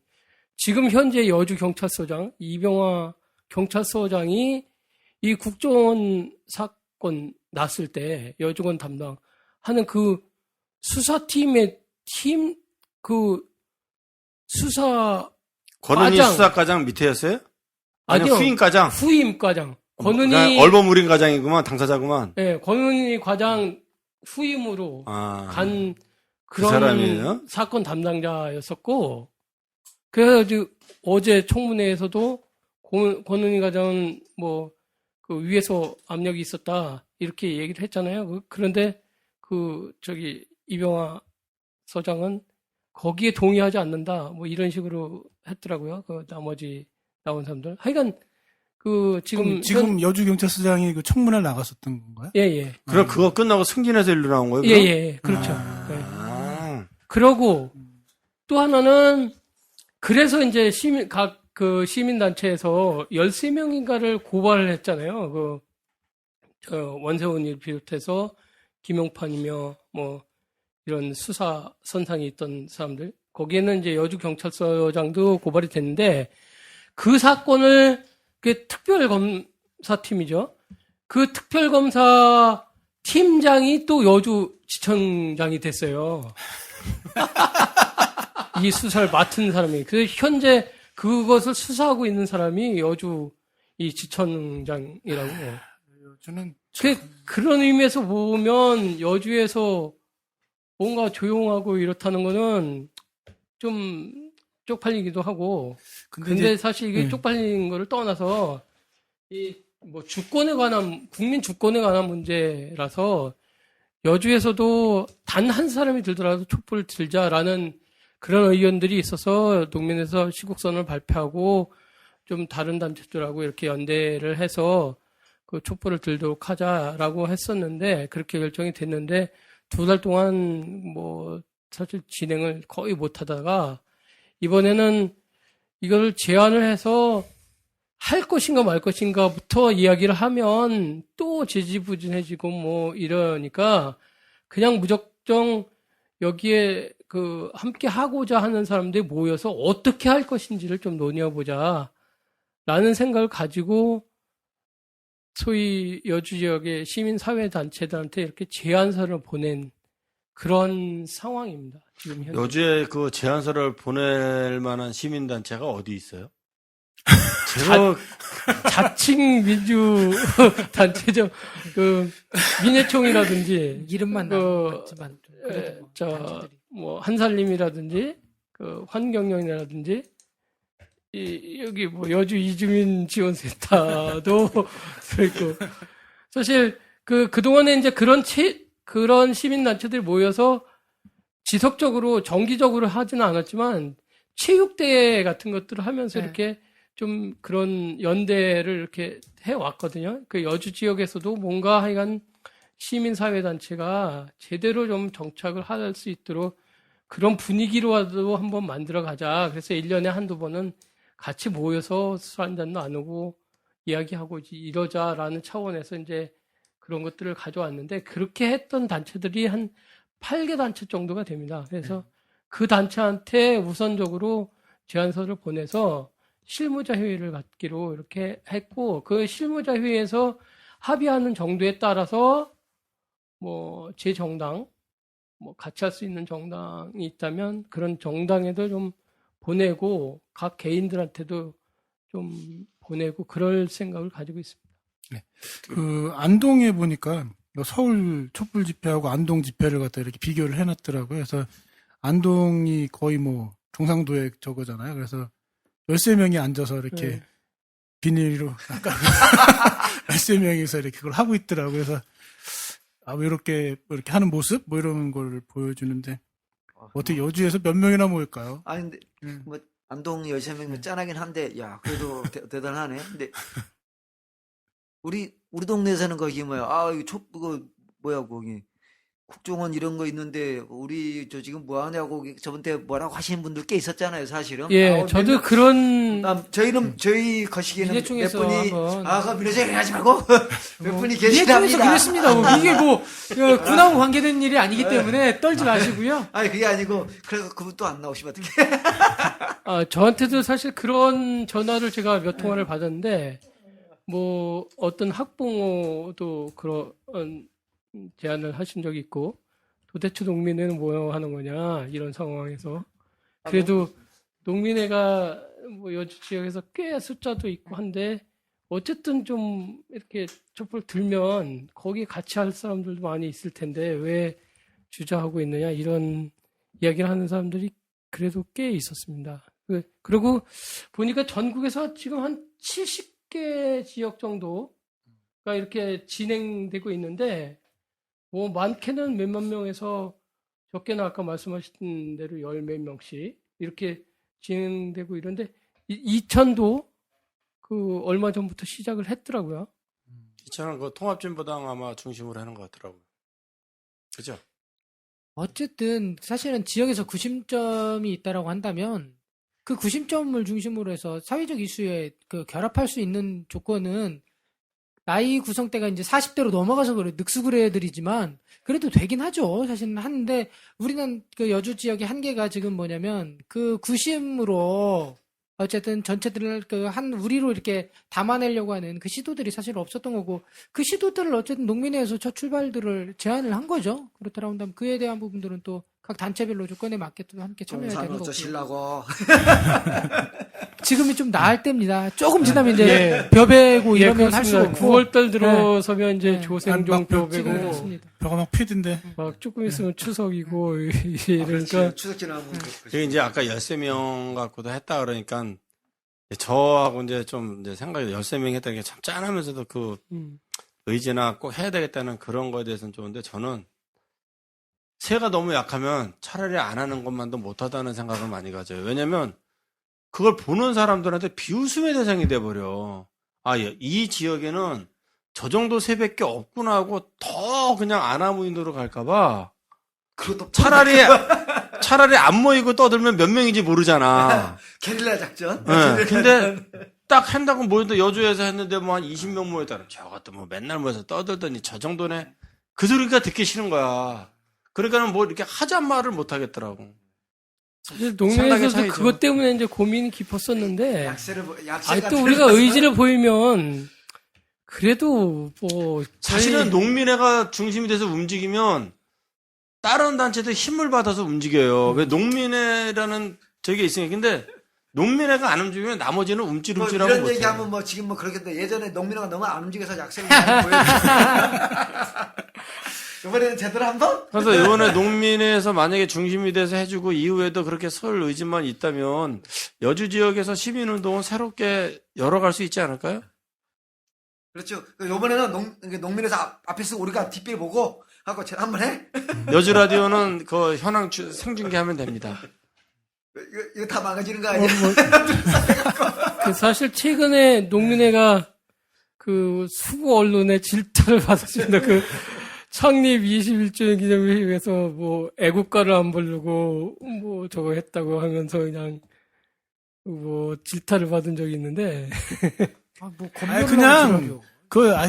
지금 현재 여주 경찰서장 이병화 경찰서장이 이 국정원 사건 났을 때 여주군 담당하는 그 수사팀의 수사 권은희 과장. 수사과장 밑에였어요? 아니요, 아니요. 후임과장. 후임과장. 권은희, 그냥 얼버무린 과장이구만, 당사자구만. 예, 권은희 과장 후임으로 아, 간 그 그런 사람이에요? 사건 담당자였었고, 그래가지고 어제 청문회에서도 권은희 과장은 그 위에서 압력이 있었다 이렇게 얘기를 했잖아요. 그런데 이병화 서장은 거기에 동의하지 않는다 뭐 이런 식으로 했더라고요. 그 나머지 나온 사람들. 하여간 지금 여주경찰서장이 그 청문회 나갔었던 건가요? 예. 그럼 그거 끝나고 승진해서 일로 나온 거예요? 그럼? 예. 그렇죠. 예. 아, 그러고 또 하나는 그래서 이제 시민단체에서 13명인가를 고발을 했잖아요. 원세훈을 비롯해서 김용판이며 뭐 이런 수사 선상에 있던 사람들. 거기에는 이제 여주경찰서장도 고발이 됐는데 그 사건을 특별검사팀이죠. 그 특별검사 팀장이 또 여주지청장이 됐어요. 이 수사를 맡은 사람이. 그래서 현재 그것을 수사하고 있는 사람이 여주 이 지청장이라고. 여주는 그런 의미에서 보면 여주에서 뭔가 조용하고 이렇다는 거는 좀 쪽팔리기도 하고. 근데 사실 이게 쪽팔린 거를 떠나서 국민 주권에 관한 문제라서 여주에서도 단 한 사람이 들더라도 촛불을 들자라는 그런 의견들이 있어서 농민에서 시국선을 발표하고 좀 다른 단체들하고 이렇게 연대를 해서 그 촛불을 들도록 하자라고 했었는데 그렇게 결정이 됐는데 2달 동안 사실 진행을 거의 못 하다가 이번에는 이걸 제안을 해서 할 것인가 말 것인가부터 이야기를 하면 또 지지부진해지고 이러니까 그냥 무작정 여기에 함께 하고자 하는 사람들이 모여서 어떻게 할 것인지를 좀 논의해보자 라는 생각을 가지고 소위 여주 지역의 시민사회단체들한테 이렇게 제안서를 보낸 그런 상황입니다. 지금 현재. 여주에 그 제안서를 보낼 만한 시민단체가 어디 있어요? 제가 자칭 민주 단체죠. 민해총이라든지 이름만 나왔지만 한살림이라든지 환경영이라든지 여기 여주 이주민 지원센터도 있고 사실 그동안에 이제 그런 시민단체들이 모여서 지속적으로 정기적으로 하지는 않았지만 체육대회 같은 것들을 하면서 이렇게 좀 그런 연대를 이렇게 해왔거든요. 그 여주 지역에서도 뭔가 하여간 시민사회단체가 제대로 좀 정착을 할 수 있도록 그런 분위기로라도 한번 만들어 가자. 그래서 1년에 한두 번은 같이 모여서 술 한잔 나누고 이야기하고 이러자라는 차원에서 이제 그런 것들을 가져왔는데 그렇게 했던 단체들이 한 8개 단체 정도가 됩니다. 그래서 그 단체한테 우선적으로 제안서를 보내서 실무자 회의를 갖기로 이렇게 했고 그 실무자 회의에서 합의하는 정도에 따라서 제 정당 같이 할 수 있는 정당이 있다면 그런 정당에도 좀 보내고 각 개인들한테도 좀 보내고 그럴 생각을 가지고 있습니다. 네. 안동에 보니까 서울 촛불 집회하고 안동 집회를 갖다 이렇게 비교를 해놨더라고요. 그래서 안동이 거의 경상도의 저거잖아요. 그래서 13명이 앉아서 이렇게 비닐로 13명이서 이렇게 그걸 하고 있더라고요. 그래서 이렇게 하는 모습 이런 걸 보여주는데 어떻게 여주에서 몇 명이나 모일까요? 아니 근데 안동 13명 짠하긴 한데 야 그래도 대단하네. 근데 우리 동네에서는 거기 이거 거기 국정원 이런 거 있는데 우리 지금 뭐 하냐고 저번에 뭐라고 하시는 분들 꽤 있었잖아요, 사실은. 예, 저도 그런 저희 거시기에는 몇 민해총에서 분이 한번 민해총 하지 말고 몇 분이 계시답니다. 민해총에서 그랬습니다. 이게 군하고 관계된 일이 아니기 때문에 떨지 마시고요. 아니 그게 아니고 그래서 그분 또 안 나오시면 어떡해? 저한테도 사실 그런 전화를 제가 몇 통화를 받았는데 뭐 어떤 학부모도 그런 제안을 하신 적이 있고 도대체 농민회는 뭐 하는 거냐 이런 상황에서 그래도 농민회가 뭐 여주 지역에서 꽤 숫자도 있고 한데 어쨌든 좀 이렇게 촛불 들면 거기 같이 할 사람들도 많이 있을 텐데 왜 주저하고 있느냐 이런 이야기를 하는 사람들이 그래도 꽤 있었습니다. 그리고 보니까 전국에서 지금 한 70개 지역 정도가 이렇게 진행되고 있는데 뭐 많게는 몇만 명에서 적게는 아까 말씀하신 대로 열 몇 명씩 이렇게 진행되고 이런데 이천도 그 얼마 전부터 시작을 했더라고요. 이천은 그 통합진보당 아마 중심으로 하는 것 같더라고요. 그죠? 어쨌든 사실은 지역에서 구심점이 있다라고 한다면 그 구심점을 중심으로 해서 사회적 이슈에 그 결합할 수 있는 조건은 나이 구성대가 이제 40대로 넘어가서 그래 늑수그레들이지만 그래도 되긴 하죠. 사실은 하는데 우리는 그 여주 지역의 한계가 지금 뭐냐면 그 구심으로 어쨌든 전체들을 그 한 우리로 이렇게 담아내려고 하는 그 시도들이 사실 없었던 거고 그 시도들을 어쨌든 농민회에서 첫 출발들을 제안을 한 거죠. 그렇다고 한다면 그에 대한 부분들은 또 각 단체별로 조건에 맞게 또 함께 참여해야 되는 동산 거고. 어쩌시려고. 지금이 좀 나을 때입니다. 조금 지나면 이제 예. 벼베고 예, 이러면 할 수가 그렇습니다. 없고. 9월달 들어서면 이제 네. 조생종 막 벼베고 그렇습니다. 벼가 막 피던데. 막 조금 있으면 추석이고 그러니까 이러니까 추석 지나면 그게 이제 아까 13명 갖고도 했다 그러니까 저하고 이제 좀 이제 생각이 13명 했다는 게 참 짠하면서도 그 의지나 꼭 해야 되겠다는 그런 거에 대해서는 좋은데 저는 새가 너무 약하면 차라리 안 하는 것만도 못하다는 생각을 많이 가져요. 왜냐면 그걸 보는 사람들한테 비웃음의 대상이 돼버려. 아, 이 지역에는 저 정도 새밖에 없구나 하고 더 그냥 아나무인으로 갈까봐 그것도 차라리 안 모이고 떠들면 몇 명인지 모르잖아. 게릴라 작전. 네, 근데 딱 한다고 모였는데 여주에서 했는데 뭐 한 20명 모였다. 저것도 뭐 맨날 모여서 떠들더니 저 정도네. 그 소리가 듣기 싫은 거야. 그러니까는 뭐 이렇게 하잔 말을 못 하겠더라고. 사실 상당히 농민에서도 차이죠. 그것 때문에 이제 고민이 깊었었는데 약세가 아니 또 우리가 의지를 보이면 그래도 뭐 사실은 농민회가 중심이 돼서 움직이면 다른 단체도 힘을 받아서 움직여요. 왜 농민회라는 저게 있으니까. 근데 농민회가 안 움직이면 나머지는 뭐 움찔움찔하고 이런 못해요. 얘기하면 뭐 지금 뭐 그렇겠는데 예전에 농민회가 너무 안 움직여서 약세를 많이 보여줬어요. 이번에는 제대로 한번? 그래서 이번에 농민회에서 만약에 중심이 돼서 해주고 이후에도 그렇게 설 의지만 있다면 여주 지역에서 시민운동은 새롭게 열어갈 수 있지 않을까요? 그렇죠. 이번에는 농민회에서 앞에서 우리가 뒷배 보고 하고 제가 한번 해? 여주 라디오는 그 현황 생중계하면 됩니다. 이거 다 망가지는 거 아니야? 그 사실 최근에 농민회가 그 수구 언론의 질타를 받았습니다. 그 창립 21주년 기념회에서 뭐 애국가를 안 부르고 뭐 저거 했다고 하면서 그냥 뭐 질타를 받은 적이 있는데 뭐 아니, 그냥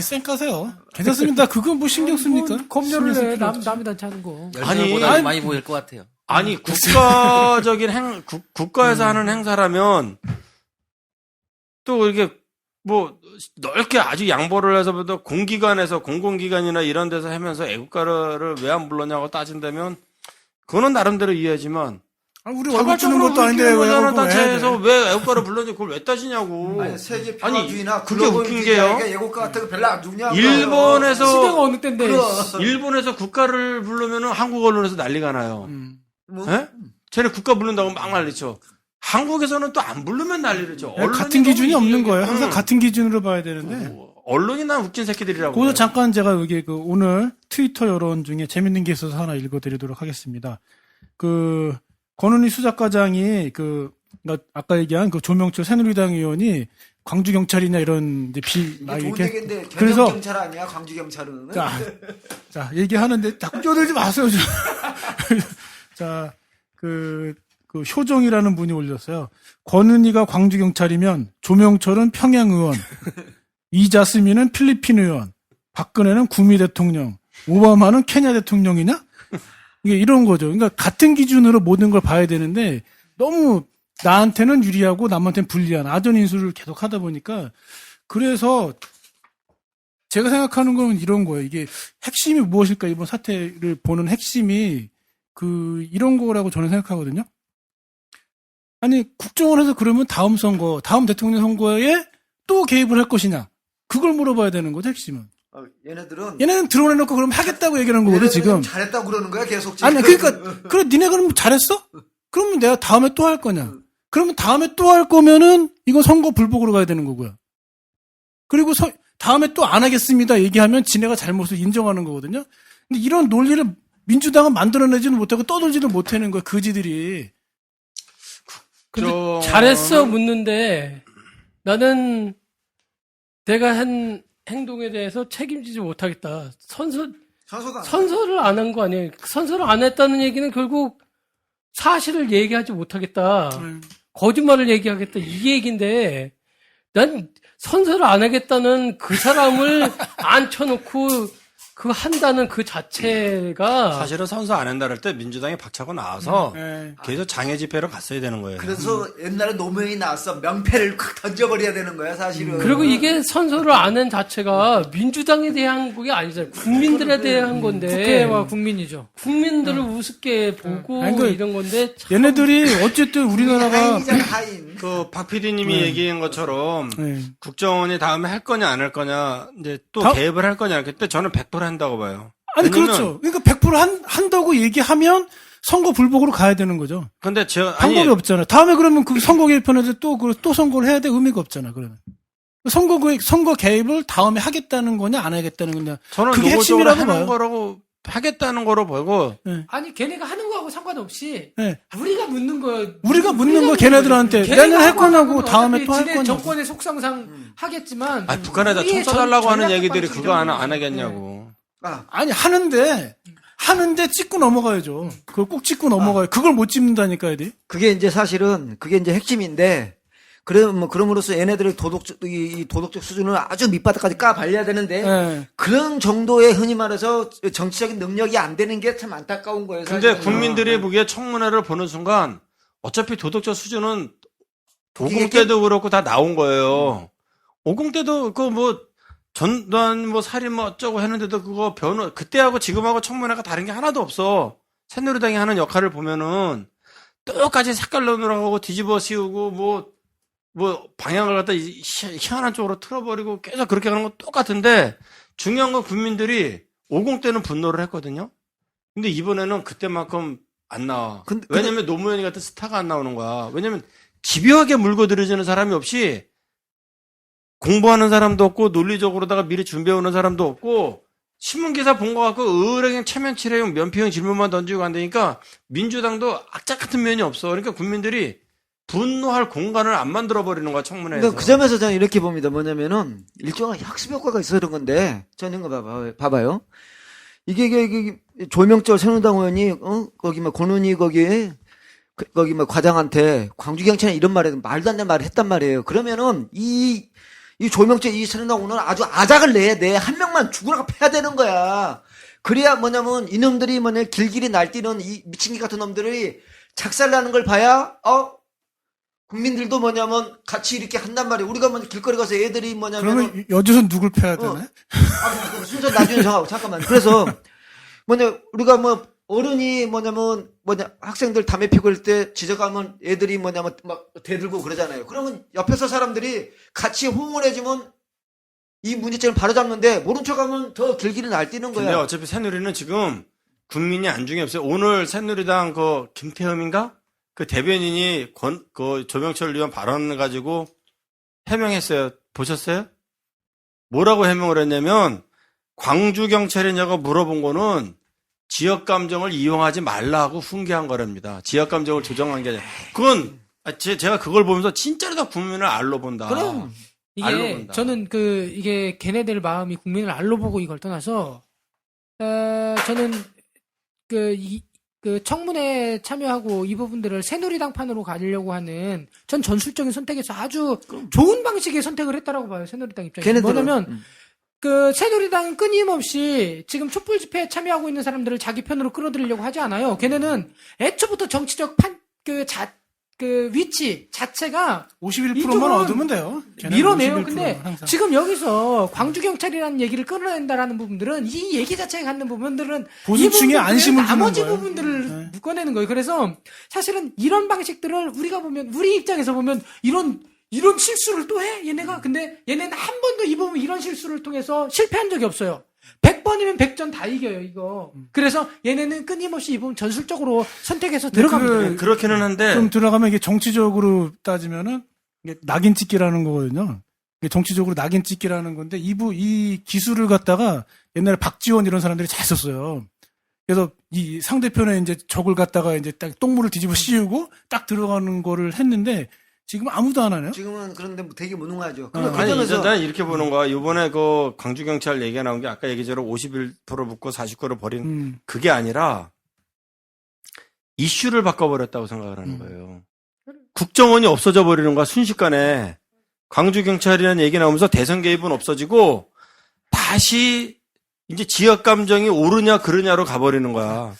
쌩까세요. 괜찮습니다. 그건 뭐 신경 씁니까? 검열을 신경 해. 쓸 필요 없지. 남이 단체 하는 거. 열정보다 많이 보일 것 같아요. 아니 국가적인 국가에서 하는 행사라면 또 이렇게 뭐 넓게 아주 양보를 해서부터 공기관에서 공공기관이나 이런 데서 하면서 애국가를 왜 안 불렀냐고 따진다면 그거는 나름대로 이해하지만 우리 월급 주는 것도 아닌데 왜 하는 그걸 왜 해야 단체에서 돼? 왜 애국가를 불렀는지 그걸 왜 따지냐고. 아니, 세계 아니, 평화주의나 그게 글로벌 웃긴 주의자에게 게요. 애국가 같은 거 별로 안 누구냐고. 일본에서 시대가 어느 때인데. 일본에서 국가를 부르면은 한국 언론에서 난리가 나요. 뭐, 예? 쟤네 국가 부른다고 막 난리쳐. 한국에서는 또 안 부르면 난리를 쳐. 언론이 같은 기준이 너무 없는 거예요. 항상 응. 같은 기준으로 봐야 되는데. 언론이 난 웃긴 새끼들이라고. 거기서 잠깐 제가 여기 그 오늘 트위터 여론 중에 재밌는 게 있어서 하나 읽어드리도록 하겠습니다. 그 권은희 수작과장이 나 아까 얘기한 그 조명철 새누리당 의원이 광주 경찰이냐 이런 이제 이게 좋은 얘기인데 그래서 경찰 아니야 광주 경찰은? 자 얘기하는데 자꾸 껴들지 마세요. 좀. 자 그 효정이라는 분이 올렸어요. 권은희가 광주 경찰이면 조명철은 평양 의원, 이자스민은 필리핀 의원, 박근혜는 구미 대통령, 오바마는 케냐 대통령이냐? 이게 이런 거죠. 그러니까 같은 기준으로 모든 걸 봐야 되는데 너무 나한테는 유리하고 남한테는 불리한 아전 인수를 계속 하다 보니까 그래서 제가 생각하는 건 이런 거예요. 이게 핵심이 무엇일까? 이번 사태를 보는 핵심이 이런 거라고 저는 생각하거든요. 아니, 국정원에서 그러면 다음 선거, 다음 대통령 선거에 또 개입을 할 것이냐? 그걸 물어봐야 되는 거죠, 핵심은. 얘네들은 드러내놓고 그럼 하겠다고 얘기하는 거거든, 지금. 잘했다고 그러는 거야, 계속 지금. 아니, 그러니까, 그래, 니네 그럼 잘했어? 그러면 내가 다음에 또 할 거냐? 그러면 다음에 또 할 거면은, 이건 선거 불복으로 가야 되는 거고요. 그리고 다음에 또 안 하겠습니다 얘기하면 지네가 잘못을 인정하는 거거든요. 근데 이런 논리를 민주당은 만들어내지도 못하고 떠들지도 못하는 거야, 그지들이. 근데 잘했어 묻는데 나는 내가 한 행동에 대해서 책임지지 못하겠다. 선서를 안 한 거 아니에요. 선서를 안 했다는 얘기는 결국 사실을 얘기하지 못하겠다. 거짓말을 얘기하겠다. 이 얘기인데 난 선서를 안 하겠다는 그 사람을 앉혀놓고 그 한다는 그 자체가 사실은 선서 안 한다 할 때 민주당이 박차고 나와서 네. 계속 장애 집회로 갔어야 되는 거예요. 그래서 옛날에 노무현이 나왔어. 명패를 콱 던져버려야 되는 거야, 사실은. 그리고 이게 선서를 안 한 자체가 민주당에 대한 게 아니잖아요. 국민들에 대한 건데 국회와 국민이죠. 국민들을 우습게 보고 아니, 그 이런 건데 참 얘네들이 어쨌든 우리나라가 하인이잖아, 하인. 박 PD님이 얘기한 것처럼 네. 국정원이 다음에 할 거냐 안 할 거냐 이제 또 다- 개입을 할 거냐 그때 저는 100% 한다고 봐요. 아니 왜냐면- 그렇죠. 그러니까 100% 한다고 얘기하면 선거 불복으로 가야 되는 거죠. 근데 제가 방법이 없잖아요. 다음에 그러면 그 선거 개입하는데 또 선거를 해야 돼 의미가 없잖아. 그러면 선거 개입을 다음에 하겠다는 거냐 안 하겠다는 거냐. 저는 그게 노골적으로 핵심이라고 하는 봐요. 거라고 하겠다는 거로 보고 아니 걔네가 하는 거하고 상관없이 네. 우리가 묻는 거 우리가 묻는 거 걔네들한테 걔네가 내년 할 하고 거냐고 하는 건 다음에 또 할 지네 거냐고. 정권의 속성상 하겠지만 북한에다 총 우리의 쏴달라고 하는 전략적 얘기들이 방식이 그거 안 이런 하겠냐고. 아니 하는데 찍고 넘어가야죠. 그걸 꼭 찍고 넘어가요. 그걸 못 짚는다니까 애들이. 그게 이제 사실은, 그게 이제 핵심인데, 그럼으로써 얘네들의 이 도덕적 수준을 아주 밑바닥까지 까발려야 되는데, 네. 그런 정도의 흔히 말해서 정치적인 능력이 안 되는 게 참 안타까운 거예요. 근데 사실은. 국민들이 보기에 청문회를 보는 순간 어차피 도덕적 수준은 이게 50대도 그렇고 다 나온 거예요. 50대도 전두환 살인 어쩌고 했는데도 그거 그때하고 지금하고 청문회가 다른 게 하나도 없어. 새누리당이 하는 역할을 보면은 똑같이 색깔론으로 하고 뒤집어 씌우고 방향을 갖다 희한한 쪽으로 틀어버리고 계속 그렇게 하는 건 똑같은데 중요한 건 국민들이 50대는 분노를 했거든요. 근데 이번에는 그때만큼 안 나와. 왜냐면 노무현이 같은 스타가 안 나오는 거야. 왜냐면 집요하게 물고 들여지는 사람이 없이 공부하는 사람도 없고 논리적으로다가 미리 준비해오는 사람도 없고 신문기사 본 거 갖고 그냥 체면치레용 면피형 질문만 던지고 간다니까 민주당도 악착 같은 면이 없어. 그러니까 국민들이 분노할 공간을 안 만들어버리는 거야 청문회에서. 그러니까 그 점에서 저는 이렇게 봅니다. 뭐냐면은 일종의 학습 효과가 있어 그런 건데 저는 이거 봐봐요. 이게 조명철 새누리당 의원이 거기 권은희 거기 과장한테 광주경찰에 이런 말도 안 되는 말을 했단 말이에요. 그러면은 이 조명철 이 새누리당 의원은 아주 아작을 내야 돼. 한 명만 죽으라고 패야 되는 거야. 그래야 뭐냐면 이놈들이 길길이 날뛰는 이 미친개 같은 놈들이 작살나는 걸 봐야 국민들도 뭐냐면 같이 이렇게 한단 말이에요. 우리가 길거리 가서 애들이 뭐냐면 그러면 여주선 누굴 패야 되나? 순서 나중에 정하고 잠깐만. 그래서 우리가 어른이 학생들 담배 피고 할 때 지적하면 애들이 막 대들고 그러잖아요. 그러면 옆에서 사람들이 같이 호응을 해주면 이 문제점을 바로잡는데 모른 척하면 더 길길이 날뛰는 거야. 근데 어차피 새누리는 지금 국민이 안중에 없어요. 오늘 새누리당 김태흠인가? 그 대변인이 조명철 의원 발언을 가지고 해명했어요. 보셨어요? 뭐라고 해명을 했냐면 광주경찰이냐고 물어본 거는 지역 감정을 이용하지 말라고 훈계한 거랍니다. 지역 감정을 조정한 게 아니라. 그건 제가 그걸 보면서 진짜로 다 국민을 알로 본다. 그럼 알로 이게 본다. 저는 이게 걔네들 마음이 국민을 알로 보고 이걸 떠나서 저는 청문회에 참여하고 이 부분들을 새누리당판으로 가려고 하는 전 전술적인 선택에서 아주 좋은 방식의 선택을 했다라고 봐요. 새누리당 입장에서. 뭐냐면 새누리당은 끊임없이 지금 촛불 집회에 참여하고 있는 사람들을 자기 편으로 끌어들이려고 하지 않아요. 걔네는 애초부터 정치적 그 위치 자체가 51%만 이쪽은 얻으면 돼요. 걔는 밀어내요. 51% 근데 항상. 지금 여기서 광주경찰이라는 얘기를 끌어낸다라는 부분들은 이 얘기 자체에 갖는 부분들은 보수층에 이 부분들을 안심을 주는 나머지 거예요. 부분들을 네. 묶어내는 거예요. 그래서 사실은 이런 방식들을 우리가 보면 우리 입장에서 보면 이런 실수를 또 해? 얘네가 근데 얘네는 한 번도 이 부분 이런 실수를 통해서 실패한 적이 없어요. 100번이면 100전 다 이겨요, 이거. 그래서 얘네는 끊임없이 이 부분 전술적으로 선택해서 들어갑니다. 그렇기는 한데 좀 들어가면 이게 정치적으로 따지면은 이게 낙인 찍기라는 거거든요. 이게 정치적으로 낙인 찍기라는 건데 이 기술을 갖다가 옛날에 박지원 이런 사람들이 잘 썼어요. 그래서 이 상대편에 이제 적을 갖다가 이제 딱 똥물을 뒤집어 씌우고 딱 들어가는 거를 했는데 지금 아무도 안 하네요. 지금은 그런데 되게 무능하죠. 아니, 이제 난 이렇게 보는 거야. 이번에 그 광주경찰 얘기가 나온 게 아까 얘기처럼 51% 붙고 49% 버린 그게 아니라 이슈를 바꿔버렸다고 생각을 하는 거예요. 국정원이 없어져 버리는 거야. 순식간에 광주경찰이라는 얘기 나오면서 대선 개입은 없어지고 다시 이제 지역 감정이 오르냐 그르냐로 가버리는 거야.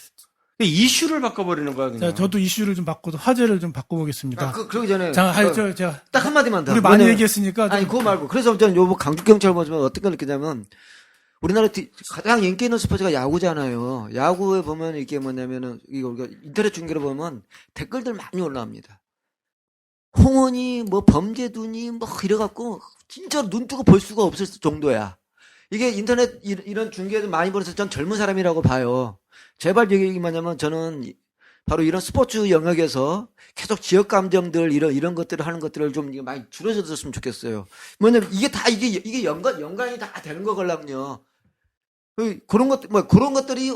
이슈를 바꿔버리는 거야, 그냥. 자, 저도 이슈를 좀 바꿔서 화제를 좀 바꿔보겠습니다. 그러기 전에. 자, 제가 딱 한마디만 더. 우리 많이 얘기했으니까. 아니, 그거 말고. 그래서 저는 요번 강북경찰 보면 어떤 걸 느끼냐면, 우리나라 가장 인기 있는 스포츠가 야구잖아요. 야구에 보면 이게 뭐냐면은, 이거 우리가 인터넷 중계로 보면 댓글들 많이 올라옵니다. 홍원이, 뭐 범죄두니, 뭐 이래갖고, 진짜 눈 뜨고 볼 수가 없을 정도야. 이게 인터넷 이런 중계도 많이 벌어서 전 젊은 사람이라고 봐요. 제발 얘기 뭐냐면 저는 바로 이런 스포츠 영역에서 계속 지역 감정들 이런 것들을 하는 것들을 좀 많이 줄여줬으면 좋겠어요. 뭐냐면 이게 연관이 다 되는 거걸랑요. 그런 것들이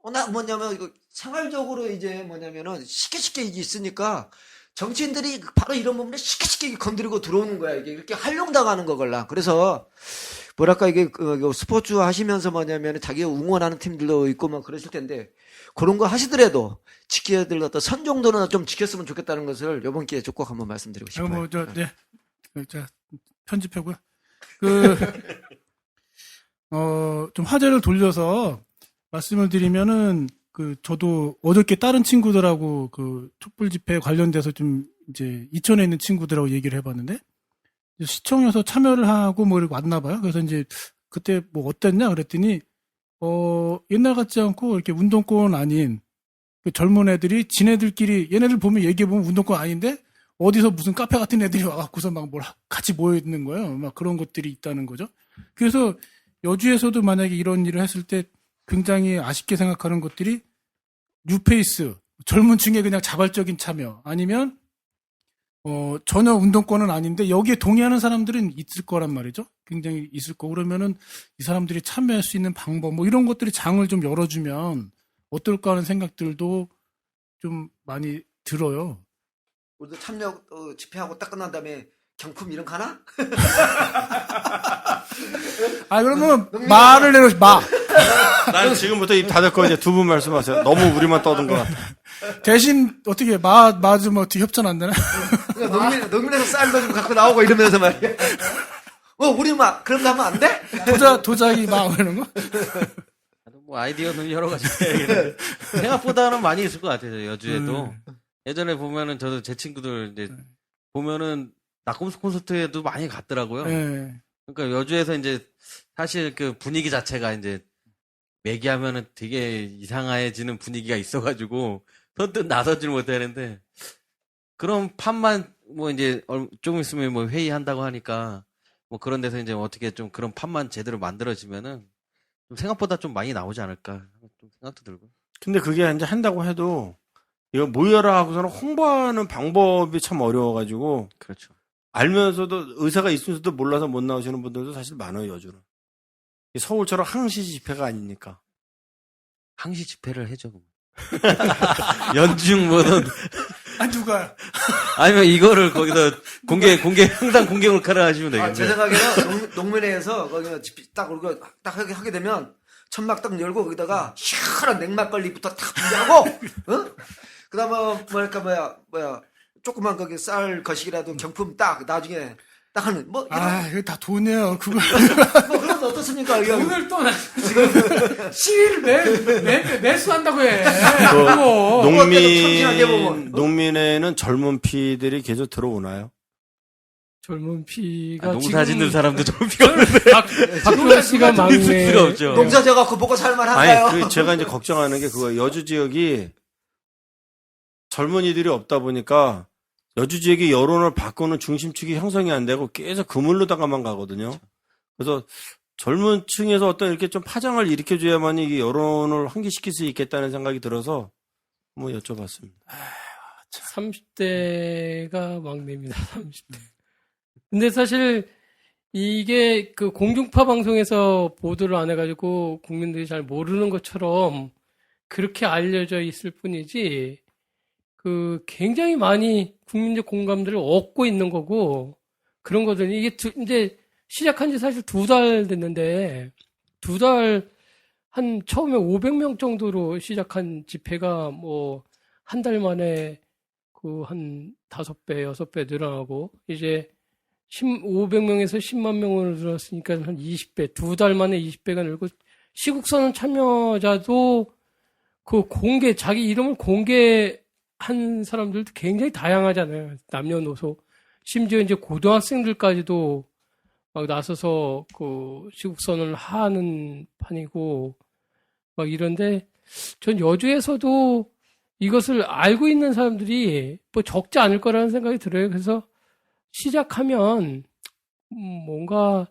워낙 뭐냐면 이거 생활적으로 이제 뭐냐면은 쉽게 이게 있으니까 정치인들이 바로 이런 부분에 쉽게 건드리고 들어오는 거야. 이게 이렇게 활용당하는 거걸랑. 그래서 뭐랄까 이게 스포츠 하시면서 뭐냐면 자기가 응원하는 팀들도 있고 막 그러실 텐데 그런 거 하시더라도 지켜야 될 어떤 선 정도는 좀 지켰으면 좋겠다는 것을 이번 기회에 꼭 한번 말씀드리고 싶어요. 자, 편집하고요. 좀 화제를 돌려서 말씀을 드리면은 저도 어저께 다른 친구들하고 촛불 집회 관련돼서 좀 이제 이천에 있는 친구들하고 얘기를 해봤는데 시청에서 참여를 하고 뭐 이렇게 왔나 봐요. 그래서 이제 그때 뭐 어땠냐 그랬더니 옛날 같지 않고 이렇게 운동권 아닌 젊은 애들이 지네들끼리 얘네들 보면 얘기해보면 운동권 아닌데 어디서 무슨 카페 같은 애들이 와갖고서 막 같이 모여 있는 거예요. 막 그런 것들이 있다는 거죠. 그래서 여주에서도 만약에 이런 일을 했을 때 굉장히 아쉽게 생각하는 것들이 뉴페이스, 젊은 층의 그냥 자발적인 참여 아니면 전혀 운동권은 아닌데 여기에 동의하는 사람들은 있을 거란 말이죠. 굉장히 있을 거고 그러면은 이 사람들이 참여할 수 있는 방법 뭐 이런 것들이 장을 좀 열어주면 어떨까 하는 생각들도 좀 많이 들어요. 우리도 참여 집회하고 딱 끝난 다음에 경품 이런 거 하나? 그러면 말을 내놓으시 마. 난 지금부터 입 닫을 거 이제 두 분 말씀하세요. 너무 우리만 떠든 것 같아. 대신 어떻게 맞으면 어떻게 협찬 안 되나? 농민에서 쌀도 좀 갖고 나오고 이러면서 말이야. 우리 그런 거 하면 안 돼? 도자기 이런 거? 뭐 아이디어는 여러 가지 생각보다는 많이 있을 것 같아요. 여주에도 예전에 보면은 저도 제 친구들 이제 보면은 낙곰수 콘서트에도 많이 갔더라고요. 그러니까 여주에서 이제 사실 그 분위기 자체가 이제 매기하면은 되게 이상해지는 분위기가 있어가지고 선뜻 나서질 못하는데 그런 판만 뭐 이제 조금 있으면 뭐 회의한다고 하니까 뭐 그런 데서 이제 어떻게 좀 그런 판만 제대로 만들어지면은 좀 생각보다 좀 많이 나오지 않을까 좀 생각도 들고. 근데 그게 이제 한다고 해도 이거 모여라 하고서는 홍보하는 방법이 참 어려워가지고 그렇죠. 알면서도 의사가 있으면서도 몰라서 못 나오시는 분들도 사실 많아요. 여주는. 서울처럼 항시 집회가 아니니까. 항시 집회를 해줘. 연중 뭐든. 누가? 아니면 이거를 거기서 항상 공개 몰카를 하시면 되겠네요. 제 생각에는 농민회에서 거기가 딱 우리가 딱 하게 되면 천막 딱 열고 거기다가 시원한 냉막걸리부터 탁 준비하고, 그다음에 조그만 거기 쌀 거식이라도 경품 딱 나중에 딱 하는, 뭐, 이런, 아, 이거 다 돈이에요. 그거. 뭐 그런 거 어떻습니까? 이거. 오늘 또 나 지금 시위를 매수한다고 해. 그 그거. 참신하게 보면. 농민회는 젊은 피들이 계속 들어오나요? 젊은 피가 농사 지금 짓는 사람도 좀 필요 없는데. 박구현 씨가 막내. 필요 없죠. 농사 져갖고 먹고 살만한가요? 아니, 제가 이제 걱정하는 게 그거예요. 여주 지역이 젊은이들이 없다 보니까 여주 지역의 여론을 바꾸는 중심축이 형성이 안 되고 계속 그물로다가만 가거든요. 그래서 젊은 층에서 어떤 이렇게 좀 파장을 일으켜줘야만 이게 여론을 환기시킬 수 있겠다는 생각이 들어서 뭐 여쭤봤습니다. 30대가 막내입니다. 30대. 근데 사실 이게 그 공중파 방송에서 보도를 안 해가지고 국민들이 잘 모르는 것처럼 그렇게 알려져 있을 뿐이지 그 굉장히 많이 국민적 공감들을 얻고 있는 거고 그런 거거든요. 이게 이제 시작한 지 사실 2달 됐는데 2달 한 처음에 500명 정도로 시작한 집회가 뭐 한 달 만에 그 한 5배, 6배 늘어나고 이제 500명에서 10만 명으로 늘었으니까 한 20배, 2달 만에 20배가 늘고 시국선언 참여자도 그 자기 이름을 공개한 사람들도 굉장히 다양하잖아요. 남녀노소. 심지어 이제 고등학생들까지도 막 나서서 그 시국선언을 하는 판이고 막 이런데 전 여주에서도 이것을 알고 있는 사람들이 뭐 적지 않을 거라는 생각이 들어요. 그래서 시작하면 뭔가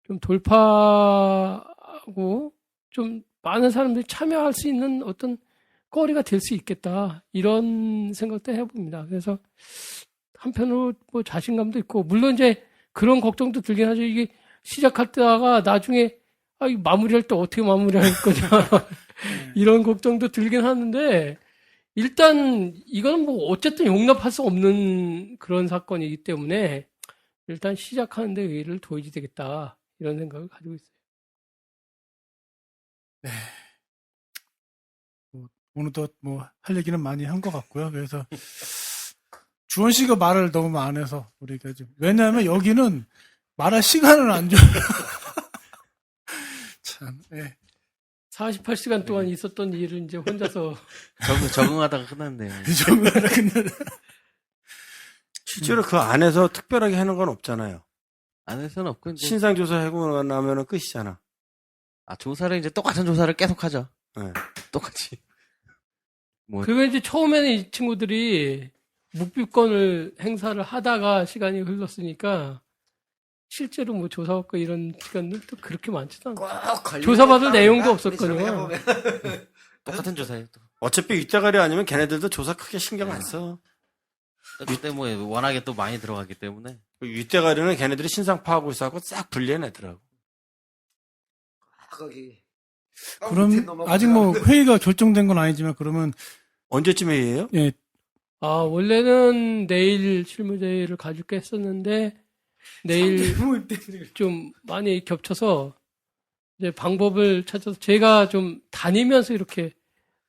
좀 돌파하고 좀 많은 사람들이 참여할 수 있는 어떤 거리가 될 수 있겠다. 이런 생각도 해봅니다. 그래서 한편으로 뭐 자신감도 있고 물론 이제 그런 걱정도 들긴 하죠. 이게 시작할 때다가 나중에 이 마무리할 때 어떻게 마무리할 거냐 이런 걱정도 들긴 하는데 일단 이거는 뭐 어쨌든 용납할 수 없는 그런 사건이기 때문에 일단 시작하는 데 의의를 둬야지 되겠다 이런 생각을 가지고 있어요. 오늘도 뭐 할 얘기는 많이 한 것 같고요. 그래서 주원 씨가 말을 너무 안 해서 우리가 좀 왜냐하면 여기는 말할 시간을 안 줘요. 참. 예. 48시간 동안 있었던 일을 이제 혼자서 적응하다가 끝났네요. 실제로 그 안에서 특별하게 하는 건 없잖아요. 안에서는 없고 이제 신상조사하고 나면은 끝이잖아. 조사를 이제 똑같은 조사를 계속 하죠. 네. 똑같이. 그리고 이제 처음에는 이 친구들이 묵비권을 행사를 하다가 시간이 흘렀으니까 실제로 뭐 조사받고 이런 시간들도 그렇게 많지도 않고 조사받을 내용도 없었거든요. 똑같은 조사예요. 또. 어차피 윗대가리 아니면 걔네들도 조사 크게 신경 안 써. 그때 뭐 워낙에 또 많이 들어갔기 때문에. 윗대가리는 걔네들이 신상 파하고 있어갖고 싹 분리해내더라고. 거기. 그럼 아직 뭐 회의가 결정된 건 아니지만 그러면 언제쯤 회의해요? 예, 원래는 내일 실무대회를 가질까 했었는데 내일 좀 많이 겹쳐서 이제 방법을 찾아서 제가 좀 다니면서 이렇게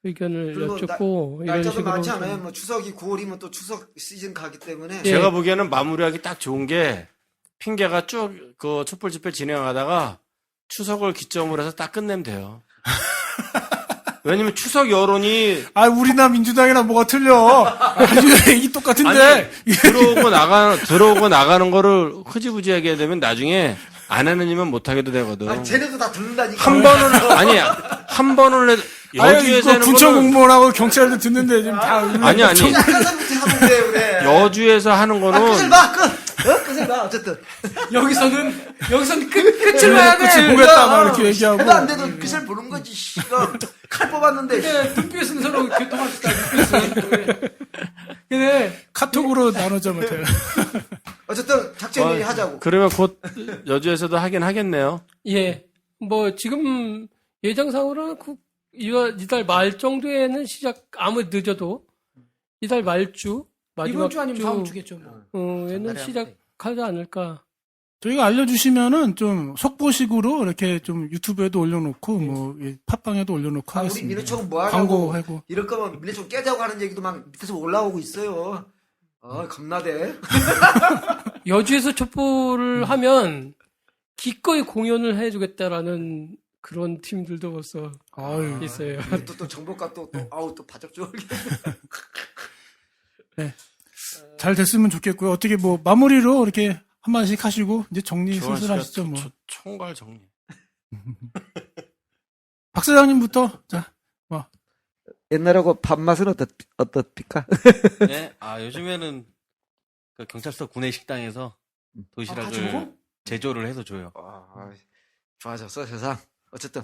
의견을 여쭙고 이런 날짜도 식으로 많지 좀 않아요. 뭐 추석이 9월이면 또 추석 시즌 가기 때문에 예. 제가 보기에는 마무리하기 딱 좋은 게 핑계가 쭉 그 촛불 집회 진행하다가 추석을 기점으로 해서 딱 끝내면 돼요. 왜냐면 추석 여론이 우리나 민주당이나 뭐가 틀려. 이 똑같은데. 들어오고 나가는 거를 흐지부지하게 하게 되면 나중에 안 하는 일만 못 하게도 되거든. 쟤네도 다 듣는다니까. 한 번을 여주에서 하는 군청 거는 공무원하고 경찰도 듣는데 지금 다 아니 시작하자부터 하면 돼 그래. 여주에서 하는 거는 끝을 봐 끝. 끝을 봐 어쨌든. 여기서는 끝을 봐야 돼. 끝을 보겠다 막 이렇게 얘기하고. 해도 안 돼도 끝을 보는 거지. 씨가 칼 뽑았는데. 근데 눈빛 순서로 교통합시다. 근데 카톡으로 나누자 못해요. 어쨌든 작전 회의 하자고. 그러면 곧 여주에서도 하긴 하겠네요. 예. 뭐 지금 예정상으로는 이달 말 정도에는 아무리 늦어도 이달 말주 마지막 이번 주 아니면 다음 주겠죠. 뭐. 얘는 시작하지 않을까. 저희가 알려주시면은 좀 속보식으로 이렇게 좀 유튜브에도 올려놓고 뭐 팟빵에도 올려놓고 우리 하겠습니다. 민우총은 뭐 하냐고. 광고하고. 이럴 거면 민우총 깨자고 하는 얘기도 막 밑에서 올라오고 있어요. 겁나대. 여주에서 촛불을 하면 기꺼이 공연을 해주겠다라는 그런 팀들도 벌써 아유. 있어요. 또 정보가 또 바짝 쫄게. 잘 됐으면 좋겠고요. 어떻게 뭐 마무리로 이렇게 한마디씩 하시고 이제 정리 조원 슬슬 씨가 하시죠 뭐. 총괄 정리. 박 사장님부터 자. 옛날하고 밥맛은 어떻습니까? 네? 요즘에는 그 경찰서 구내식당에서 도시락을 제조를 해서 줘요. 좋아졌어 세상. 어쨌든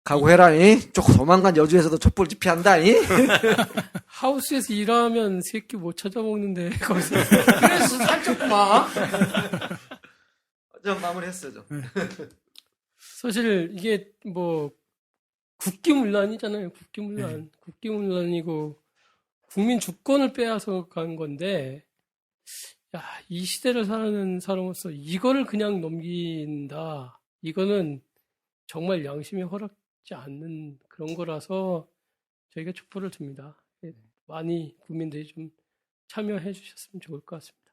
각오해라니. 조만간 여주에서도 촛불 집회한다니. 하우스에서 일하면 새끼 못 찾아먹는데 거기서 그래서 살쪘구만. 좀 마무리했어요 좀. 사실 이게 뭐 국기문란이잖아요. 국기문란. 국기문란이고 국민 주권을 빼앗아 간 건데 야, 이 시대를 사는 사람으로서 이거를 그냥 넘긴다. 이거는 정말 양심이 허락지 않는 그런 거라서 저희가 촛불을 듭니다. 많이 국민들이 좀 참여해 주셨으면 좋을 것 같습니다.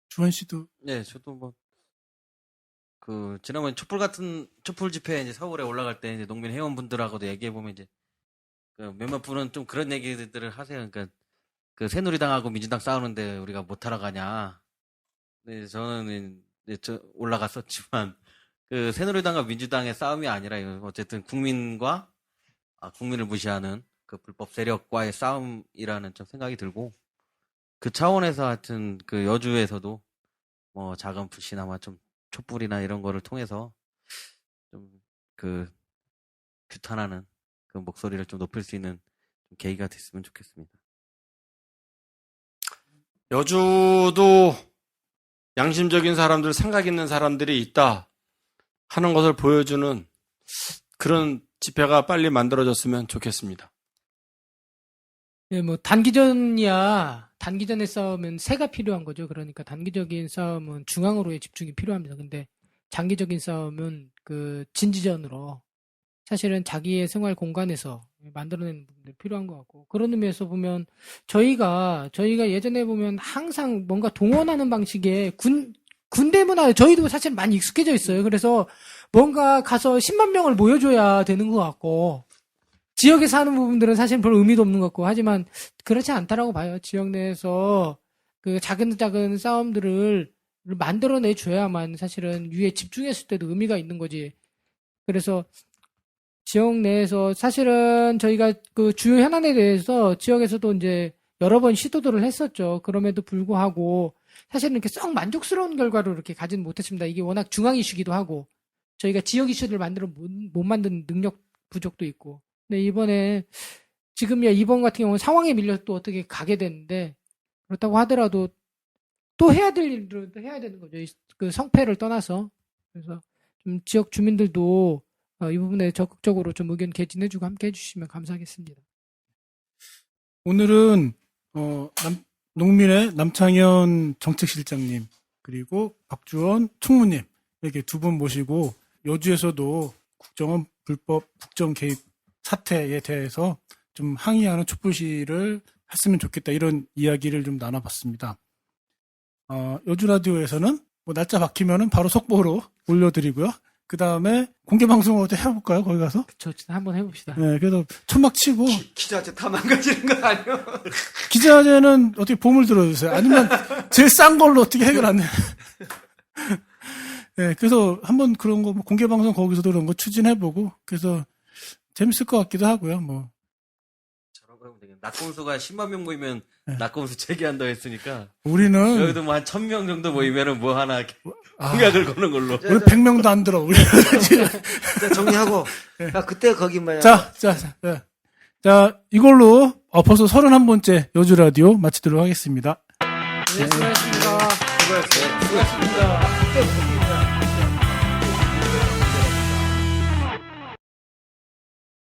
주원 씨도 네, 저도 지난번에 촛불 집회 이제 서울에 올라갈 때 이제 농민 회원분들하고도 얘기해보면 이제, 몇몇 분은 좀 그런 얘기들을 하세요. 그러니까, 새누리당하고 민주당 싸우는데 우리가 못하러 가냐. 네, 저는 이제 올라갔었지만, 새누리당과 민주당의 싸움이 아니라, 어쨌든 국민을 무시하는 그 불법 세력과의 싸움이라는 좀 생각이 들고, 그 차원에서 하여튼 여주에서도 뭐 작은 불씨나마 좀 촛불이나 이런 거를 통해서 좀 규탄하는 그 목소리를 좀 높일 수 있는 좀 계기가 됐으면 좋겠습니다. 여주도 양심적인 사람들, 생각 있는 사람들이 있다 하는 것을 보여주는 그런 집회가 빨리 만들어졌으면 좋겠습니다. 예, 뭐 단기전의 싸움은 새가 필요한 거죠. 그러니까 단기적인 싸움은 중앙으로의 집중이 필요합니다. 근데 장기적인 싸움은 진지전으로 사실은 자기의 생활 공간에서 만들어내는 부분들이 필요한 것 같고, 그런 의미에서 보면 저희가 예전에 보면 항상 뭔가 동원하는 방식의 군대 문화에 저희도 사실 많이 익숙해져 있어요. 그래서 뭔가 가서 10만 명을 모여줘야 되는 것 같고, 지역에 사는 부분들은 사실 별 의미도 없는 것 같고, 하지만 그렇지 않다라고 봐요. 지역 내에서 작은 싸움들을 만들어내 줘야만 사실은 위에 집중했을 때도 의미가 있는 거지. 그래서 지역 내에서 사실은 저희가 주요 현안에 대해서 지역에서도 이제 여러 번 시도들을 했었죠. 그럼에도 불구하고 사실은 이렇게 썩 만족스러운 결과를 이렇게 가지는 못했습니다. 이게 워낙 중앙 이슈기도 하고, 저희가 지역 이슈를 못 만든 능력 부족도 있고. 근데 이번 같은 경우는 상황에 밀려서 또 어떻게 가게 됐는데, 그렇다고 하더라도 또 해야 될 일들은 또 해야 되는 거죠. 성패를 떠나서. 그래서 좀 지역 주민들도 이 부분에 적극적으로 좀 의견 개진해주고 함께 해주시면 감사하겠습니다. 오늘은 농민의 남창현 정책실장님 그리고 박주원 총무님 이렇게 두 분 모시고 여주에서도 국정원 불법 국정 개입 사태에 대해서 좀 항의하는 촛불 시위를 했으면 좋겠다, 이런 이야기를 좀 나눠봤습니다. 여주 라디오에서는 뭐 날짜 바뀌면은 바로 속보로 올려드리고요. 그 다음에 공개 방송을 어떻게 해볼까요? 거기 가서? 그쵸, 한번 해봅시다. 네, 그래서 천막 치고. 기자한테 다 망가지는 거 아니에요? 기자재는 어떻게 보물 들어주세요. 아니면 제일 싼 걸로 어떻게 해결 안 해. 네, 그래서 한번 그런 거, 공개 방송 거기서도 그런 거 추진해보고, 그래서 재밌을 것 같기도 하고요, 뭐. 저런 거 하면 되겠네. 낙검수가 10만 명 모이면 낙검수 재개한다고 했으니까. 우리는. 여기도 뭐 한 1000명 정도 모이면은 뭐 하나 공약을 거는 걸로. 우리 100명도 안 들어, 우리. 정리하고. 야, 그때 거기 뭐야. 자, 이걸로 벌써 31번째 여주 라디오 마치도록 하겠습니다. 네, 수고하셨습니다. 수고했어요. 수고했습니다.